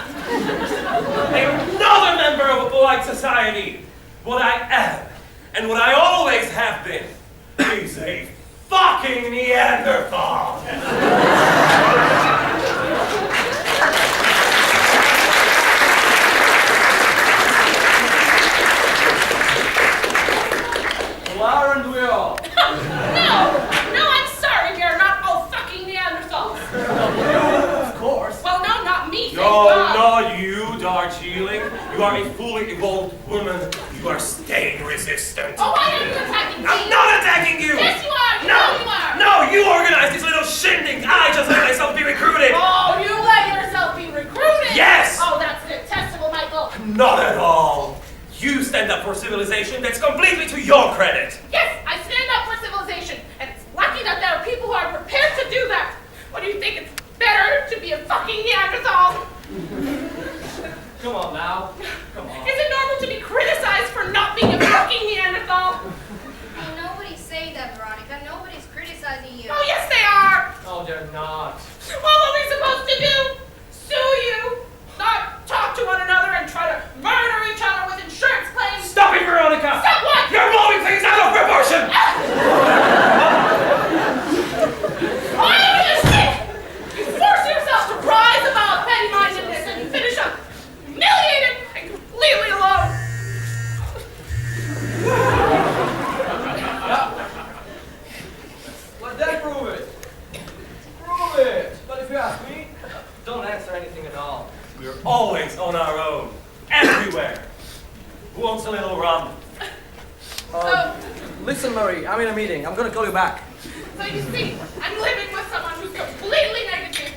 Another member of a polite society. What I am, and what I always have been, is a fucking Neanderthal. Well, aren't we all? No, I'm sorry, we are not all fucking Neanderthals. Of course. Well, no, not me, thank No, God. not you, Darjeeling. You are a fully evolved woman. You are stain resistant. Oh, why are you attacking me? I'm not attacking you! Yes, you are. You No! know you are. No, you organized this little shindig. I just let myself be recruited. Oh, you let yourself be recruited? Yes! Oh, that's detestable, Michael. Not at all. You stand up for civilization. That's completely to your credit. Yes, I stand up for civilization, and it's lucky that there are people who are prepared to do that. What do you think? It's better to be a fucking Neanderthal? Come on now. Come on. Is it normal to be criticized for not being a fucking Neanderthal? Well, nobody's saying that, Veronica. Nobody's criticizing you. Oh, yes, they are. No, they're not. Well, what are we supposed to do? Sue you? Not talk to one another and try to murder each other with insurance claims? Stop it, Veronica! Stop what? You're blowing things out of proportion! Why are you sick? You force yourself to rise above petty-mindedness and you finish up humiliated and completely alone. Let them prove it. Prove it. But if you We're always on our own, everywhere. Who wants a little rum? Listen, Marie, I'm in a meeting. I'm gonna call you back. So you see, I'm living with someone who's completely negative.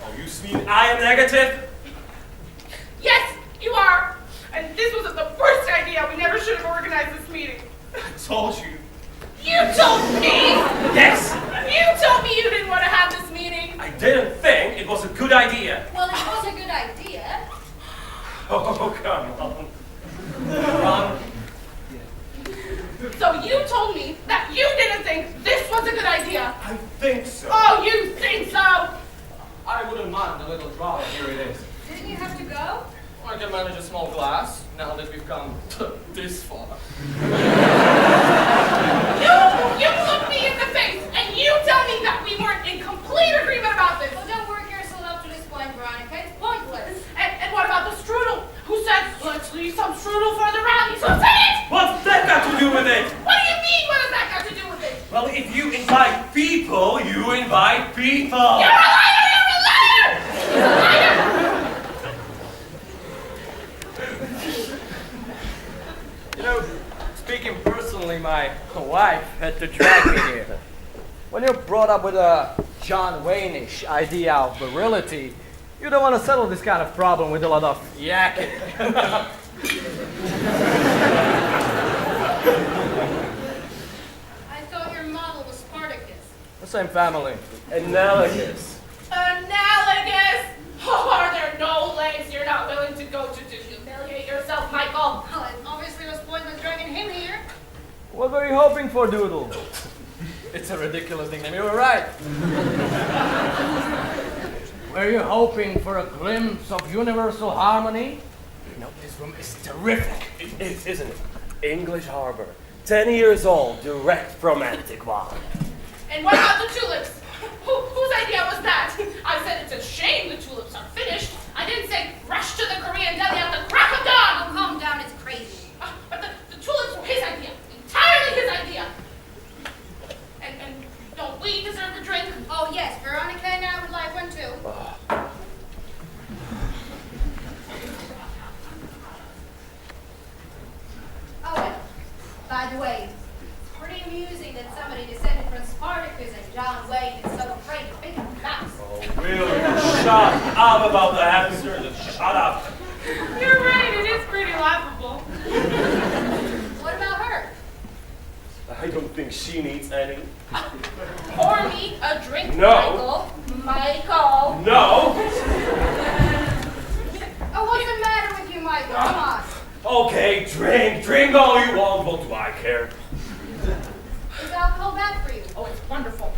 Oh, you mean I am negative? Yes, you are. And this was the worst idea. We never should have organized this meeting. I told you. You told me! Yes! You told me you didn't want to have this meeting. I didn't think it was a good idea. Well, it was a good idea. Oh, come on. Ron, So you told me that you didn't think this was a good idea. I think so. Oh, you think so? I wouldn't mind a little drama. Here it is. Didn't you have to go? I can manage a small glass now that we've come this far. You look me in the face and you tell me that we weren't in complete agreement about this. Well, don't work yourself up to this point, Veronica. It's pointless. And what about the strudel? Who said, let's leave some strudel for the rallies? Who said it? What's that got to do with it? What do you mean, what has that got to do with it? Well, if you invite people, you invite people. You're a liar! You're a liar! He's a liar! You know, speaking personally, my wife had to drag me here. When you're brought up with a John Wayne-ish idea of virility, you don't want to settle this kind of problem with a lot of yakking. I thought your model was Spartacus. The same family. Analogous. Analogous? Oh, are there no lengths you're not willing to go to humiliate yourself, Michael? Well, it obviously was pointless dragging him here. What were you hoping for, Doodle? It's a ridiculous nickname. You were right. Were you hoping for a glimpse of universal harmony? No, this room is terrific. It is, isn't it? English Harbor. 10 years old, direct from Antigua. And what about the tulips? Whose idea was that? I said it's a shame the tulips are finished. I didn't say rush to the Korean deli at the crack of dawn. Oh, calm down, it's crazy. But the tulips were his idea. Entirely his idea. And don't we deserve a drink? Oh, yes, Veronica and I would like one too. Oh, well, by the way, it's pretty amusing that somebody descended from Spartacus and John Wayne is so afraid to pick up a mouse. Oh, really? Shut up about the hamster. Just shut up. You're right, it is pretty laughable. What about her? I don't think she needs any. Pour me a drink, No. Michael. No. Oh, what's the matter with you, Michael? Come on. Okay, drink all you want. What do I care? Is alcohol bad for you? Oh, it's wonderful.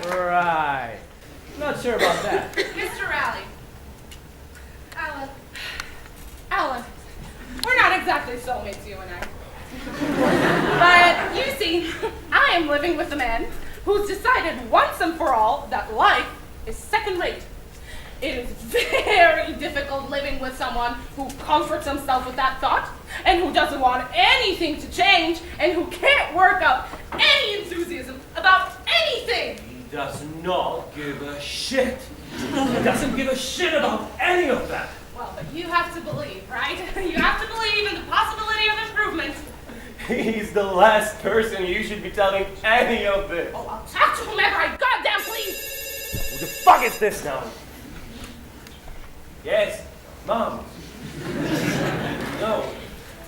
Right. Not sure about that. Mr. Raleigh. Alan. Alan, we're not exactly soulmates, you and I. But you see, I am living with a man who's decided once and for all that life is second rate. It is very difficult living with someone who comforts himself with that thought, and who doesn't want anything to change, and who can't work up any enthusiasm about anything. He does not give a shit. He doesn't give a shit about any of that. Well, but you have to believe, right? You have to believe in the possibility of improvement. He's the last person you should be telling any of this. Oh, I'll talk to whomever I goddamn please. Who the fuck is this now? Yes, Mom. No,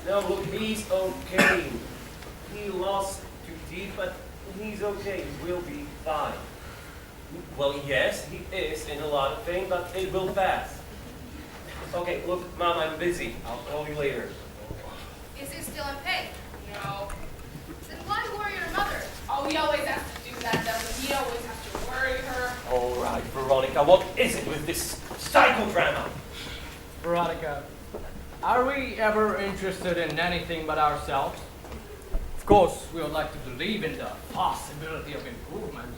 look, he's okay. He lost too deep, but he's okay. He will be fine. Well, yes, he is in a lot of pain, but it will pass. Okay, look, Mom, I'm busy. I'll call you later. Is he still in pain? No. Then why worry your mother? Oh, he always has to do that, doesn't he? He always has to worry her. All right, Veronica, what is it with this psychodrama? Veronica, are we ever interested in anything but ourselves? Of course, we would like to believe in the possibility of improvement,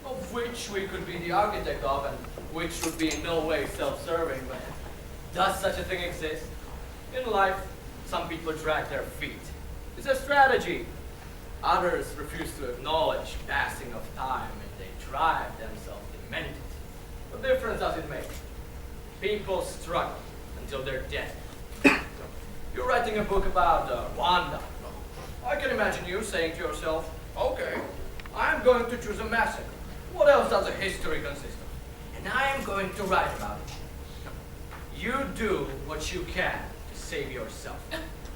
of which we could be the architect of, and which would be in no way self-serving, but Does such a thing exist? In life, some people drag their feet. It's a strategy. Others refuse to acknowledge passing of time and they drive themselves demented. What difference does it make? People struggle until they're dead. You're writing a book about Rwanda. I can imagine you saying to yourself, okay, I'm going to choose a massacre. What else does a history consist of? And I am going to write about it. You do what you can to save yourself.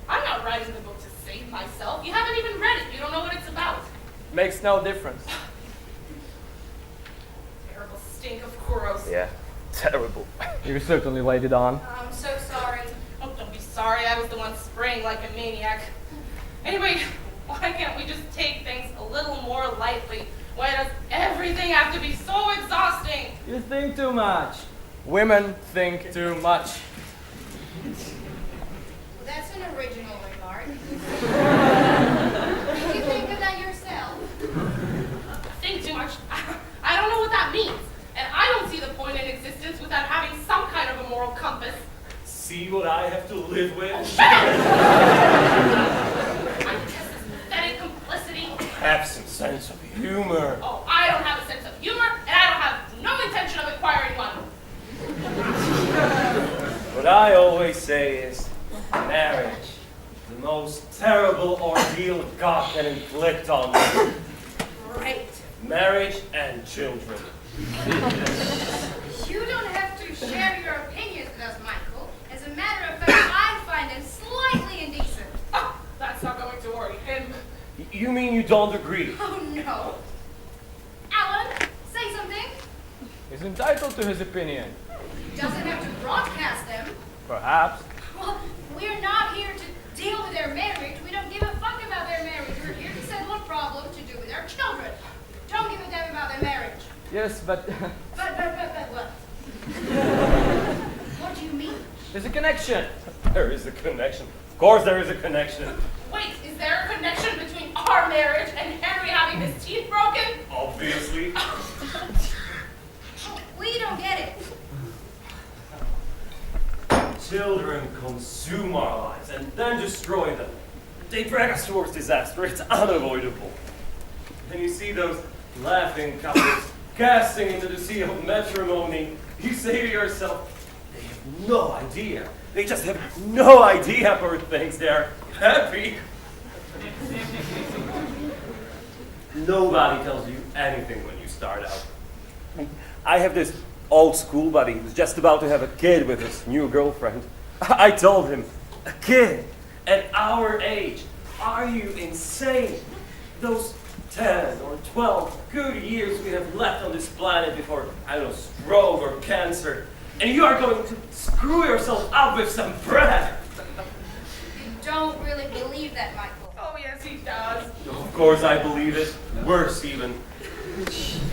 I'm not writing the book to save myself. You haven't even read it. You don't know what it's about. Makes no difference. Terrible stink of Kuros. Yeah, terrible. You certainly laid it on. I'm so sorry. Oh, don't be sorry. I was the one spraying like a maniac. Anyway, why can't we just take things a little more lightly? Why does everything have to be so exhausting? You think too much. Women think too much. Well, that's an original remark. You think of that yourself? Think too much? I don't know what that means. And I don't see the point in existence without having some kind of a moral compass. See what I have to live with? I'm just this pathetic complicity. Have some sense of humor. Oh, I don't have a sense of humor, and I don't have no intention of acquiring one. What I always say is, marriage, the most terrible ordeal God can inflict on me. Great. Marriage and children. You don't have to share your opinions with us, Michael. As a matter of fact, I find them slightly indecent. Oh, that's not going to worry him. You mean you don't agree? Oh, no. Alan, say something. He's entitled to his opinion. He doesn't have to broadcast them. Perhaps. Well, we're not here to deal with their marriage. We don't give a fuck about their marriage. We're here to settle a problem to do with our children. Don't give a damn about their marriage. Yes, but But what? What do you mean? there's a connection. There is a connection. Of course there is a connection. Wait, is there a connection between our marriage and Henry having his teeth broken? Obviously. We don't get it. Children consume our lives and then destroy them. They drag us towards disaster. It's unavoidable. And you see those laughing couples casting into the sea of matrimony. You say to yourself, they have no idea. They just have no idea, poor things. They're happy. Nobody tells you anything when you start out. I have this old school buddy who's just about to have a kid with his new girlfriend. I told him, a kid at our age? Are you insane? Those 10 or 12 good years we have left on this planet before, I don't know, stroke or cancer. And you are going to screw yourself up with some bread. You don't really believe that, Michael. Oh, yes, he does. Of course I believe it. Worse even.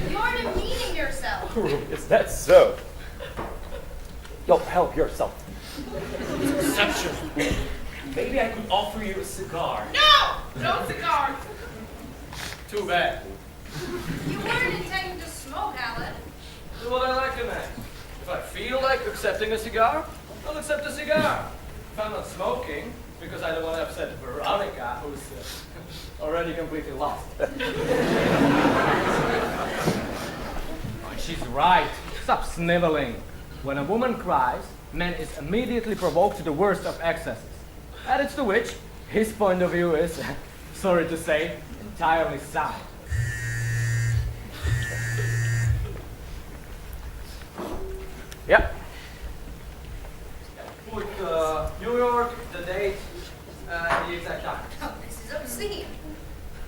You're demeaning yourself. Is that so? Yo, help yourself. Exception. Maybe I could offer you a cigar. No! No cigars. Too bad. You weren't intending to smoke, Alan. Do what I like in that. If I feel like accepting a cigar, I'll accept a cigar. If I'm not smoking, because I don't want to upset Veronica, who's already completely lost. Oh, she's right. Stop sniveling. When a woman cries, man is immediately provoked to the worst of excesses. Added to which, his point of view is, sorry to say, entirely sound. Yep. Put New York, the date, and the exact time. Oh, this is obscene.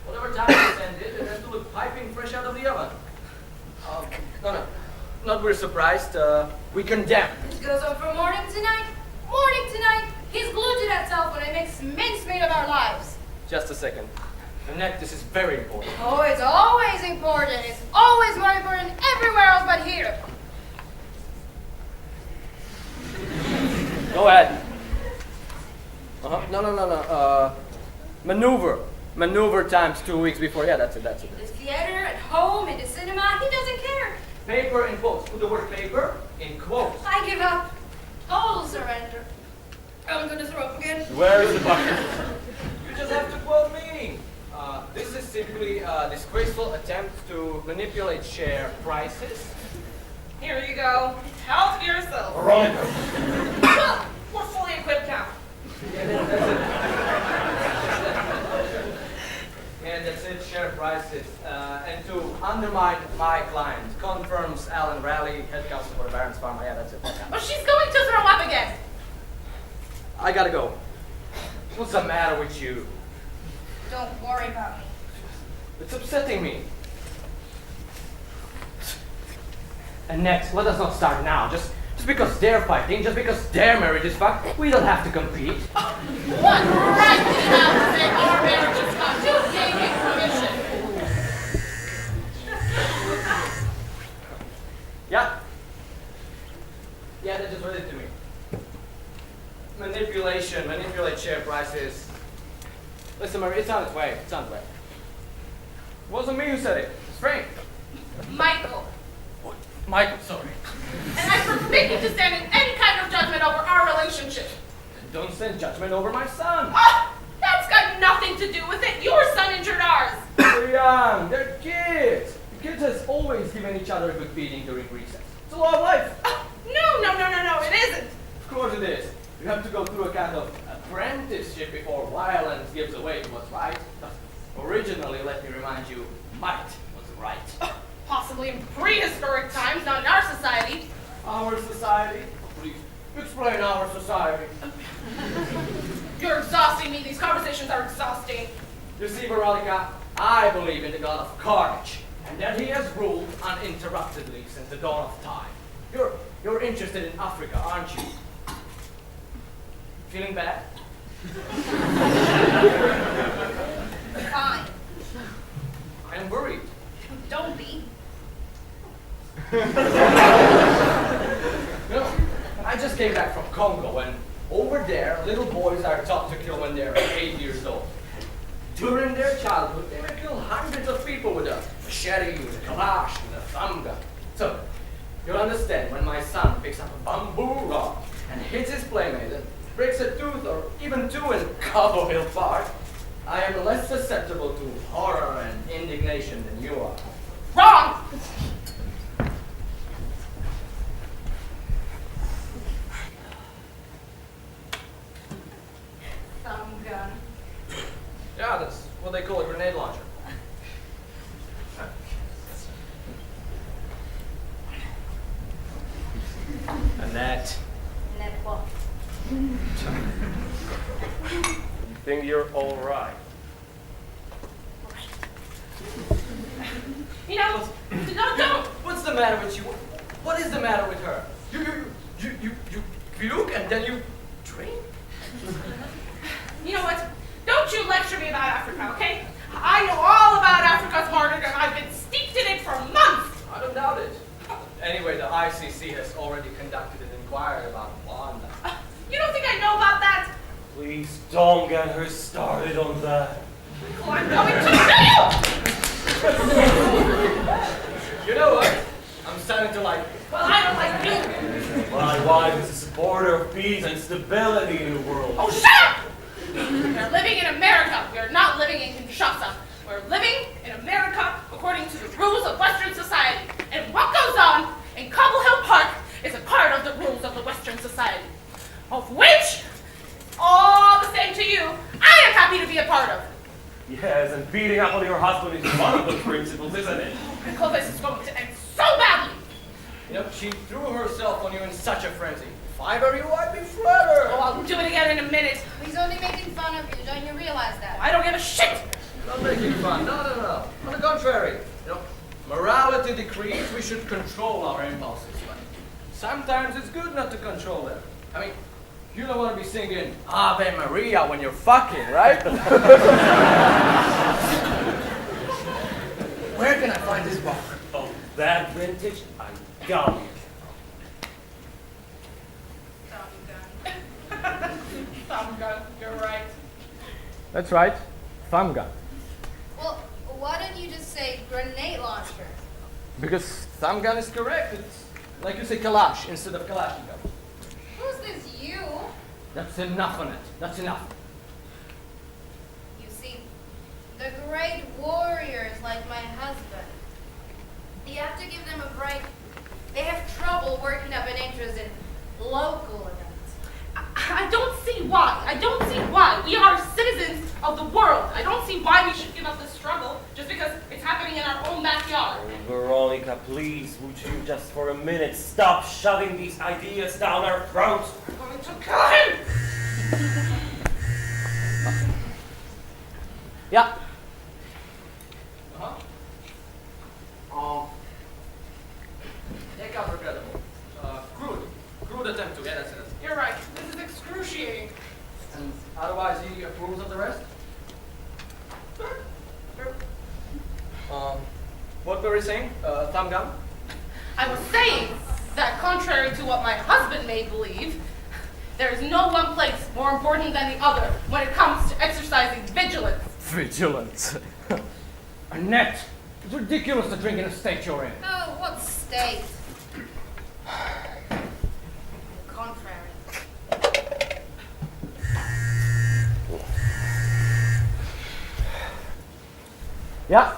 Whatever time you send it has to look piping fresh out of the oven. No. Not we're surprised. We condemn. This goes on from morning to night. Morning to night. He's glued to that cell phone and makes mincemeat of our lives. Just a second. Annette, this is very important. Oh, it's always important. It's always more important everywhere else but here. Go ahead. No. Maneuver. Maneuver times 2 weeks before. Yeah, that's it. The theater, at home, in the cinema, he doesn't care. Paper in quotes. Put the word paper in quotes. I give up. Total surrender. Where is the bucket? You just have to quote me. This is simply a disgraceful attempt to manipulate share prices. Here you go. Help yourself. Veronica. Well, we're fully equipped now. And that's it, share prices. And to undermine my client, confirms Alan Raleigh, head counsel for the Barron's Pharma. Yeah, that's it. Oh, she's going to throw up again. I gotta go. What's the matter with you? Don't worry about me. It's upsetting me. And next, let us not start now. Just because they're fighting, just because their marriage is fucked, we don't have to compete. What right do you have to say our marriage is fucked? You gave me permission. Yeah? Yeah, they just read it to me. Manipulate share prices. Listen, Marie, it's on its way. It's on its way. It wasn't me who said it. It's Frank. Michael. Michael, sorry. And I forbid you to stand in any kind of judgment over our relationship. Don't send judgment over my son. Ah, that's got nothing to do with it. Your son injured ours. They're young. They're kids. The kids has always given each other a good beating during recess. It's a law of life. No, it isn't. Of course it is. You have to go through a kind of apprenticeship before violence gives away what's right. Originally, let me remind you, might was right. Possibly in prehistoric times, not in our society. Our society? Please, explain our society. You're exhausting me. These conversations are exhausting. You see, Veronica, I believe in the god of Carnage, and that he has ruled uninterruptedly since the dawn of time. You're interested in Africa, aren't you? Feeling bad? Fine. I am worried. Don't be. I just came back from Congo, and over there, little boys are taught to kill when they're 8 years old. During their childhood, they may kill hundreds of people with a machete, with a kalash, with a thumb gun. So, you'll understand when my son picks up a bamboo rod and hits his playmate and breaks a tooth or even two in Cobble Hill Park, I am less susceptible to horror and indignation than you are. Wrong! Thumb gun. Yeah, that's what they call a grenade launcher. Annette. Net what? You think you're all right? You know, don't. What's the matter with you? What is the matter with her? You puke and then you drink? You know what? Don't you lecture me about Africa, okay? I know all about Africa's martyrdom. I've been steeped in it for months. I don't doubt it. Anyway, the ICC has already conducted an inquiry about Wanda. You don't think I know about that? Please don't get her started on that. Well, I'm going to kill you! You know what? I'm starting to like it. Well, I don't like you. My wife is a supporter of peace and stability in the world. Oh, shut up! We're living in America. We are not living in Kinshasa. We're living in America according to the rules of Western society. And what goes on in Cobble Hill Park is a part of the rules of the Western society, of which, all the same to you, I am happy to be a part of. Yes, and beating up on your husband is one of those principles, isn't it? Because this is going to end so badly. You know, she threw herself on you in such a frenzy. If I were you, I'd be flattered. Oh, I'll do it again in a minute. He's only making fun of you. Don't you realize that? I don't give a shit. Not making fun. No. On the contrary. You know, morality decrees we should control our impulses. But sometimes it's good not to control them. I mean, you don't want to be singing Ave Maria when you're fucking, right? Where can I find this bar? Oh, that vintage? I got it. Thumb gun, you're right. That's right. Thumb gun. Well, why don't you just say grenade launcher? Because thumb gun is correct. It's like you say kalash instead of kalashnikov. Who's this you? That's enough on it. That's enough. You see, the great warriors like my husband, you have to give them a break. They have trouble working up an interest in local events. I don't see why. I don't see why. We are citizens of the world. I don't see why we should give up this struggle just because it's happening in our own backyard. Oh, Veronica, please, would you just for a minute stop shoving these ideas down our throats? We're going to kill him! Yeah. Yeah, regrettable. Crude attempt to get us in. You're right. This is excruciating. And otherwise he approves of the rest? Sure. What were we saying? Thumb gum? I was saying that contrary to what my husband may believe, there is no one place more important than the other when it comes to exercising vigilance. Vigilance. Annette, it's ridiculous to drink in the state you're in. Oh, what state? The contrary. Yeah.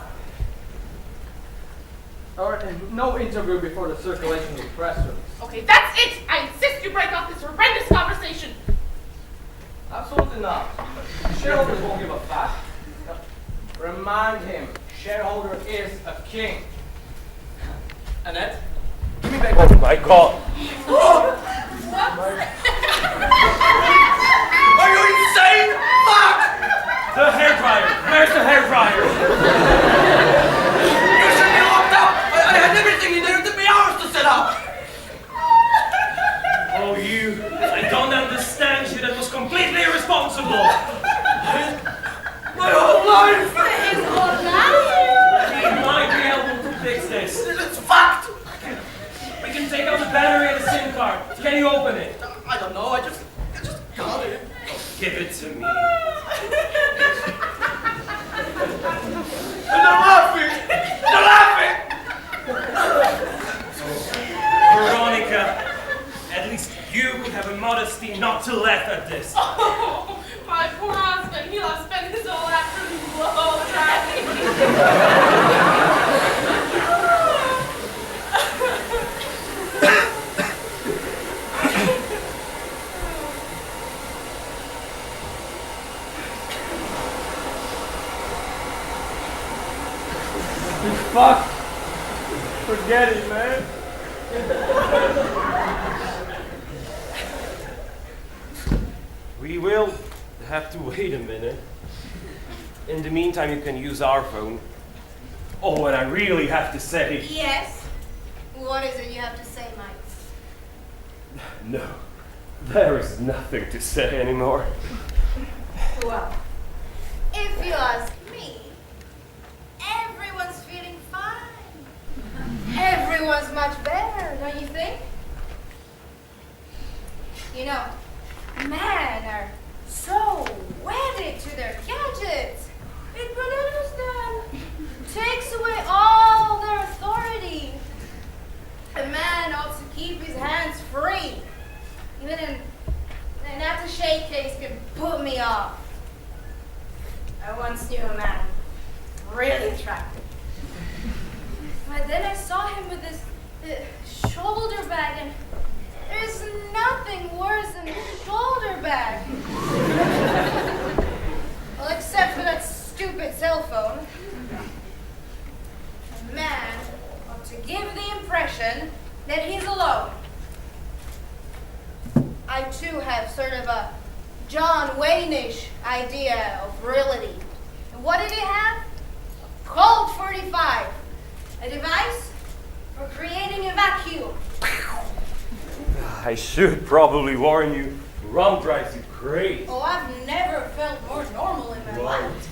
Or no interview before the circulation of the press release. Okay, that's it! I insist you break off this horrendous conversation! Absolutely not. Shareholders won't give a fuck. Remind him, shareholder is a king. Annette, give me back. Oh my God! Are you insane? Fuck! The hairdryer! Where's the hairdryer? You should be locked up! I had everything in there. It took me hours to set up. Oh, you! I don't understand you. That was completely irresponsible. My whole life! His whole life? We might be able to fix this. It's fucked! We can take out the battery and the SIM card. Can you open it? I don't know. I just got it. Give it to me. And they're laughing! They're laughing! Veronica, at least you would have a modesty not to laugh at this. Oh, my poor husband, he'll have spent his whole afternoon blow drying. Fuck! Forget it, man. We will have to wait a minute. In the meantime, you can use our phone. Oh, and I really have to say... Yes. What is it you have to say, Mike? No, there is nothing to say anymore. Well, if you ask me, everyone's feeling fine. Everyone's much better, don't you think? You know, men are so wedded to their gadgets. It belittles them, takes away all their authority. A man ought to keep his hands free. Even an attaché case can put me off. I once knew a man, really attractive. But then I saw him with this shoulder bag, and there's nothing worse than a shoulder bag. Well, except for that stupid cell phone. A man ought to give the impression that he's alone. I too have sort of a John Wayne-ish idea of virility. And what did he have? Colt 45, a device for creating a vacuum. I should probably warn you, rum drives you crazy. Oh, I've never felt more normal in my life.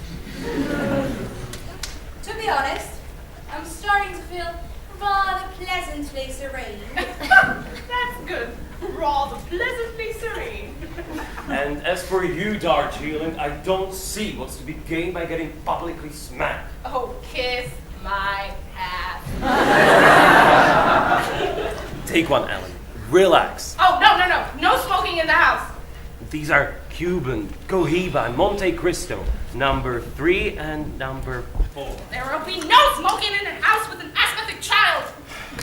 To be honest, I'm starting to feel rather pleasantly serene. That's good. Rather pleasantly serene. And as for you, Darjeeling, I don't see what's to be gained by getting publicly smacked. Oh, kiss my ass. Take one, Ellen. Relax. Oh, no. No smoking in the house. These are Cuban, Cohiba, and Monte Cristo, number 3 and number 4. There will be no smoking in a house with an asthmatic child.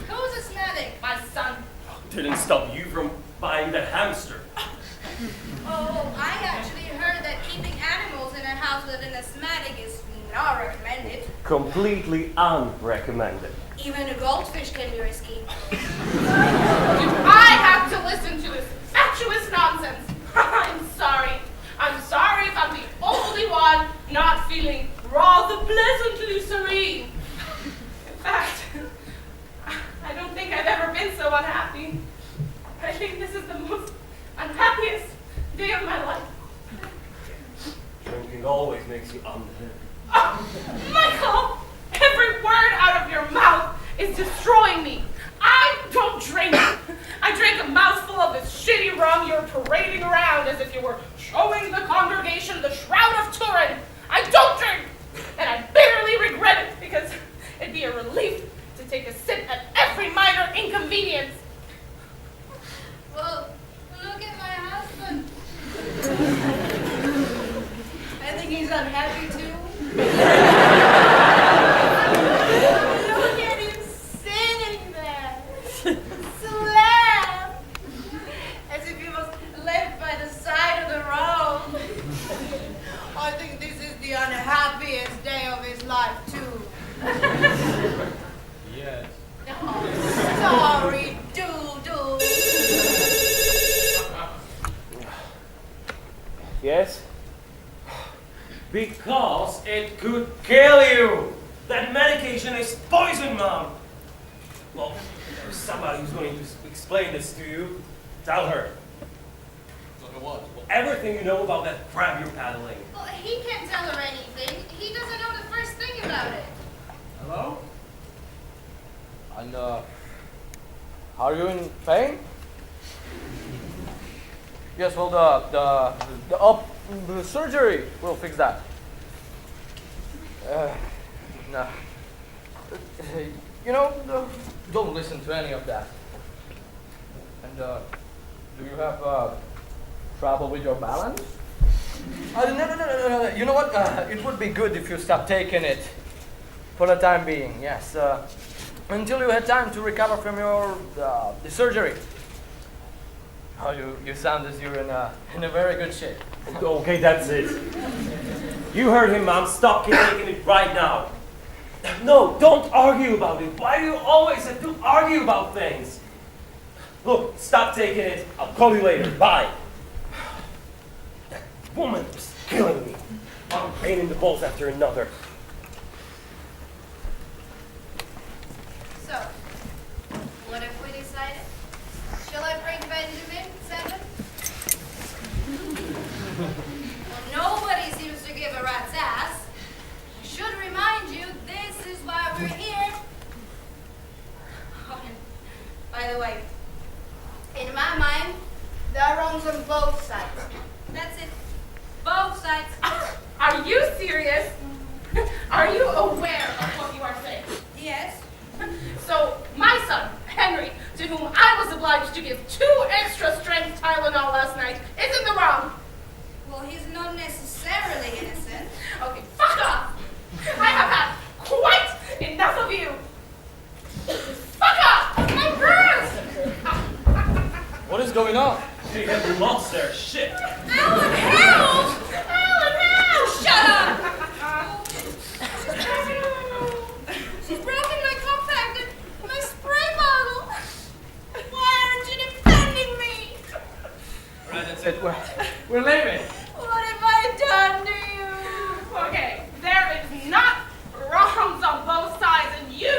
Who's asthmatic? My son. Didn't stop you from buying that hamster. Oh, I actually heard that keeping animals in a house with an asthmatic is not recommended. Completely unrecommended. Even a goldfish can be risky. Do I have to listen to this fatuous nonsense? I'm sorry. I'm sorry if I'm the only one not feeling rather pleasantly serene. In fact, I don't think I've ever been so unhappy. I think this is the most unhappiest day of my life. Drinking always makes you unhappy. Oh, Michael, every word out of your mouth is destroying me. I don't drink. I drank a mouthful of this shitty rum you're parading around as if you were showing the congregation the Shroud of Turin. I don't drink, and I bitterly regret it because it'd be a relief to take a sip at every minor inconvenience. Well, look at my husband. I think he's unhappy too. Look at him sitting there, slammed, as if he was left by the side of the road. I think this is the unhappiest day of his life too. Yes. Oh, sorry, Doodle. Yes? Because it could kill you! That medication is poison, Mom! Well, there's somebody who's going to explain this to you. Tell her. What? Everything you know about that crap you're paddling. Well, he can't tell her anything. He doesn't know the first thing about it. Hello? And, are you in pain? Yes, well, the surgery will fix that. No. You know, don't listen to any of that. And, do you have, trouble with your balance? No. You know what? It would be good if you stop taking it for the time being, yes. Until you had time to recover from your the surgery. Oh, you sound as you're in a very good shape. Okay, that's it. You heard him, Mom. Stop taking it right now. No, don't argue about it. Why do you always have to argue about things? Look, stop taking it. I'll call you later. Bye. That woman is killing me. One pain in the balls after another. So, what have we decided? Shall I bring Benjamin, 7? Well, nobody seems to give a rat's ass. I should remind you, this is why we're here. Oh, and by the way, in my mind, there are wrongs on both sides. That's it. Both sides. Are you serious? Are you aware of what you are saying? Yes. So, my son, Henry, to whom I was obliged to give 2 extra strength Tylenol last night, is in the wrong. Well, he's not necessarily innocent. Okay, fuck off! I have had quite enough of you! Fuck off! My purse! What is going on? They have lost their shit. Alan, help! Alan, help! Shut up! She's broken my compact and my spray bottle. Why aren't you defending me? Right, that's it. We're leaving. What have I done to you? Okay, there is not wrongs on both sides, and you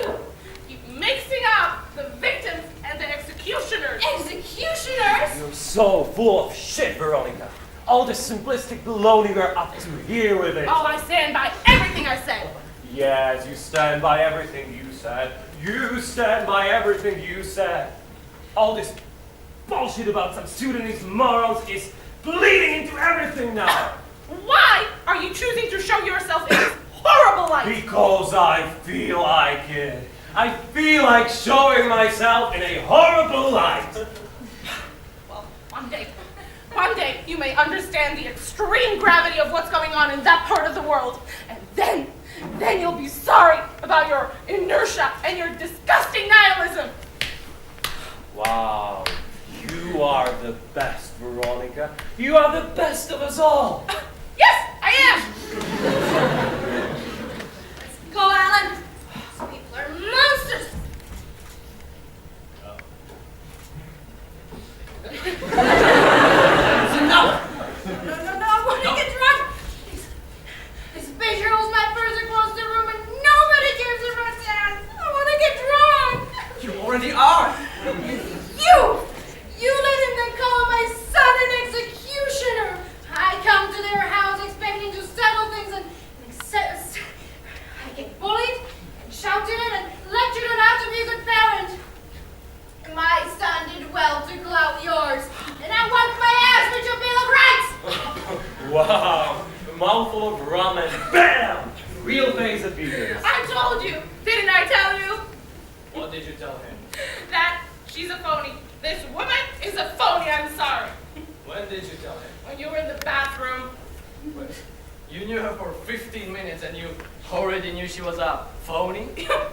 keep mixing up the victims and the executioners. Executioners? You're so full of shit, Veronica. All the simplistic baloney we're up to here with it. Oh, I stand by everything I said. Yes, you stand by everything you said. You stand by everything you said. All this bullshit about some Sudanese morons is bleeding into everything now. Why are you choosing to show yourself in this horrible light? Because I feel like it. I feel like showing myself in a horrible light. Well, one day, day you may understand the extreme gravity of what's going on in that part of the world. And then you'll be sorry about your inertia and your disgusting nihilism. Wow, you are the best, Veronica. You are the best of us all. Yes, I am. Let's go, Alan. These people are monsters. Enough! No, I want to get drunk. This bitch rolls my purse across the room and nobody gives a rat's ass. I want to get drunk. You already are! You let him then call my son an executioner. I come to their house expecting to settle things and I get bullied and shouted at and lectured on how to be a good parent. My son did well to clout yours, and I wiped my ass with your Bill of Rights. Wow, a mouthful of rum and BAM! Real face appears. I told you, didn't I tell you? What did you tell him? That she's a phony. This woman is a phony, I'm sorry. When did you tell him? When you were in the bathroom. Wait, you knew her for 15 minutes and you already knew she was a phony?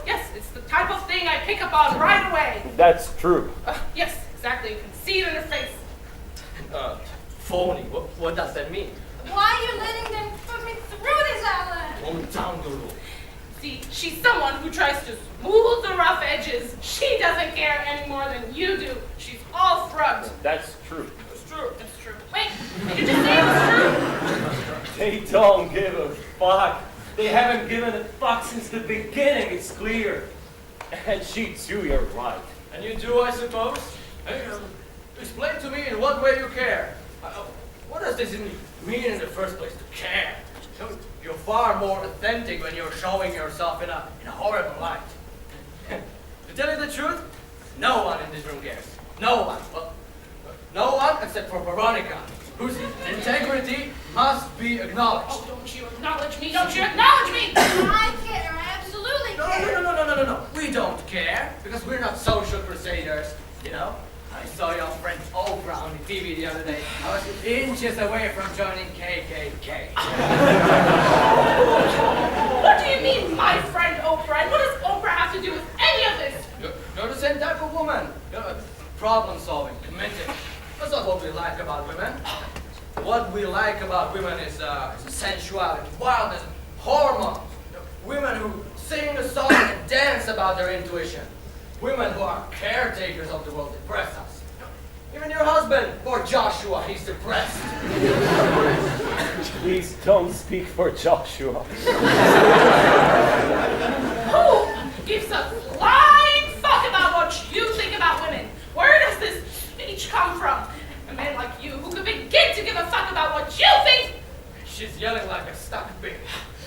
Yes, it's the type of thing I pick up on right away. That's true. Yes, exactly. You can see it in her face. Phony? What does that mean? Why are you letting them put me through this, Alan? Calm down, Guru. See, she's someone who tries to smooth the rough edges. She doesn't care any more than you do. She's all front. That's true. It's true. It's true. Wait, did you just say it was true? They don't give a fuck. They haven't given a fuck since the beginning, it's clear. And she too, you're right. And you do, I suppose? Hey, explain to me in what way you care. What does this mean in the first place, to care? You're far more authentic when you're showing yourself in a horrible light. To tell you the truth, no one in this room cares. No one. Well, no one except for Veronica, whose integrity must be acknowledged. Oh, don't you acknowledge me? Don't you acknowledge me? I care. I absolutely care. No. We don't care, because we're not social crusaders, you know? I saw your friend Oprah on the TV the other day. I was inches away from joining KKK. What do you mean, my friend Oprah? And what does Oprah have to do with any of this? You're the same type of woman. You're problem-solving, committed. That's not what we like about women. What we like about women is sensuality, wildness, hormones. Women who sing a song and dance about their intuition. Women who are caretakers of the world depress us. Even your husband, poor Joshua, he's depressed. Please don't speak for Joshua. Who gives a flying fuck about what you think about women? Where does this speech come from? A man like you who could begin to give a fuck about what you think? She's yelling like a stuck pig.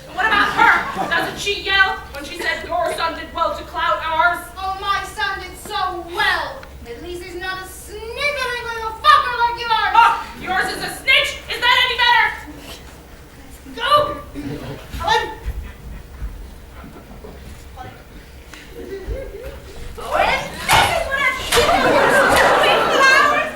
And what about her? Doesn't she yell when she said your son did well to clout ours? Oh, my son did so well. At least he's not a sniveling little fucker like yours. Oh, yours is a snitch? Is that any better? Go! Helen! And this is what I do, you stupid flowers.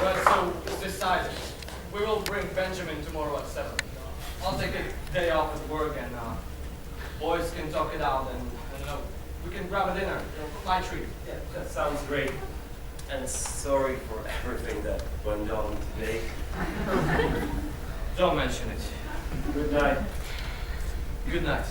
Well, so it's decided. We will bring Benjamin tomorrow at 7. I'll take a day off at work and boys can talk it out and we can grab a dinner. My treat. Yeah, that sounds great. And sorry for everything that went on today. Don't mention it. Good night. Good night.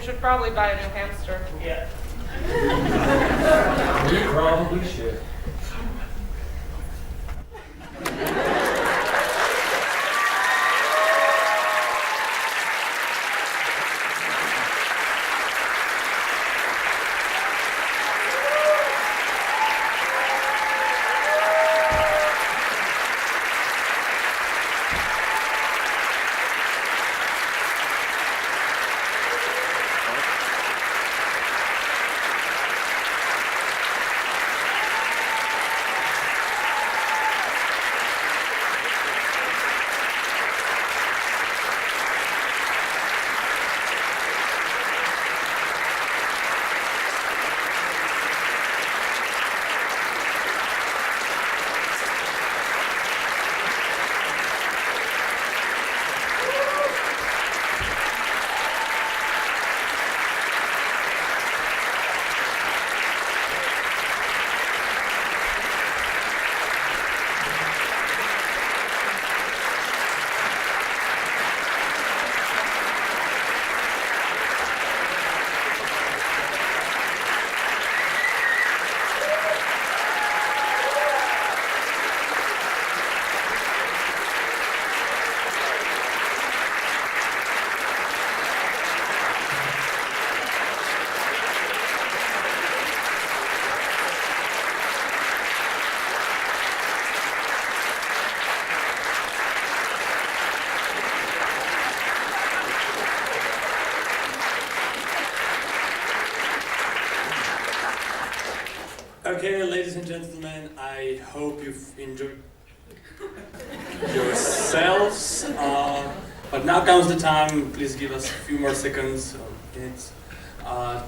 should probably buy a new hamster. Yeah. We probably should. Okay, ladies and gentlemen, I hope you've enjoyed yourselves. But now comes the time, please give us a few more seconds or minutes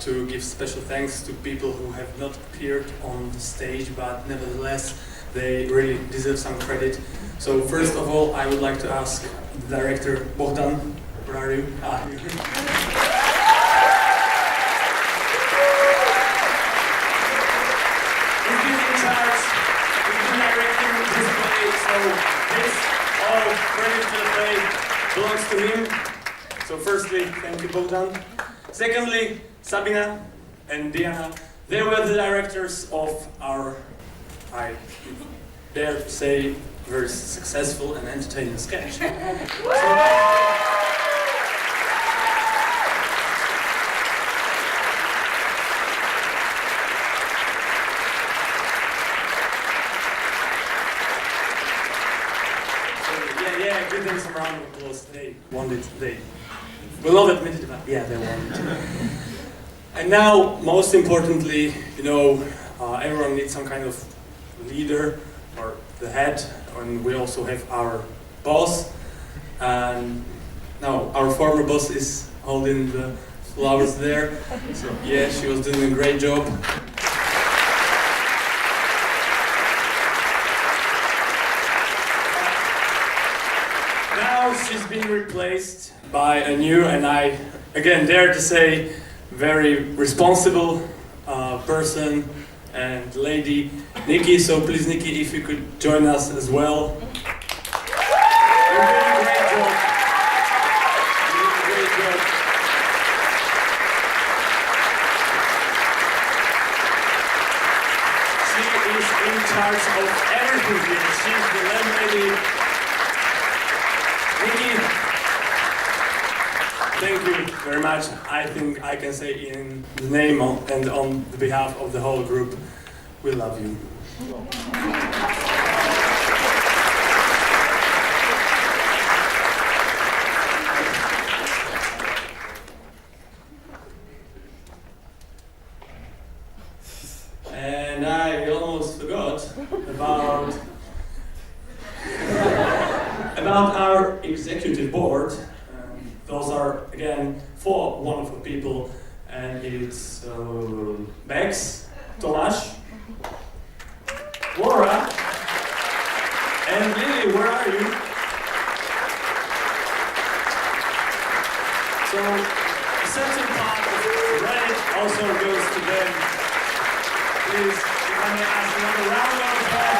to give special thanks to people who have not appeared on the stage, but nevertheless, they really deserve some credit. So first of all, I would like to ask the director, Bogdan, where are you? Here. So this all credit to the play belongs to him. So firstly, thank you, Bogdan. Secondly, Sabina and Diana, they were the directors of our, I dare to say, very successful and entertaining sketch. Give them some round of applause. They won it. They will not admit it, but yeah, they won it. And now, most importantly, you know, everyone needs some kind of leader or the head, and we also have our boss. And now, our former boss is holding the flowers there. So yeah, she was doing a great job. Now she's being replaced by a new, and I again dare to say, very responsible person and lady, Nikki. So please, Nikki, if you could join us as well. You're doing a great job. You're doing a great job. She is in charge of everything here. She's the landlady. Nikki, thank you very much. I think I can say in the name of, and on the behalf of the whole group, we love you. And I almost forgot about our executive board. Those are again 4 wonderful people, and it's Bex, Tomasz, Laura, and Lily. Where are you? So the certain part of credit also goes to them. Please, if I may ask another round of applause.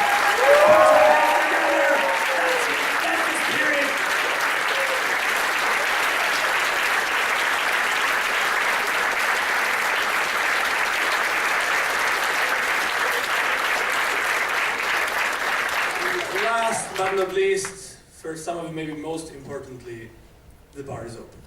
last but not least, for some of you maybe most importantly, the bar is open.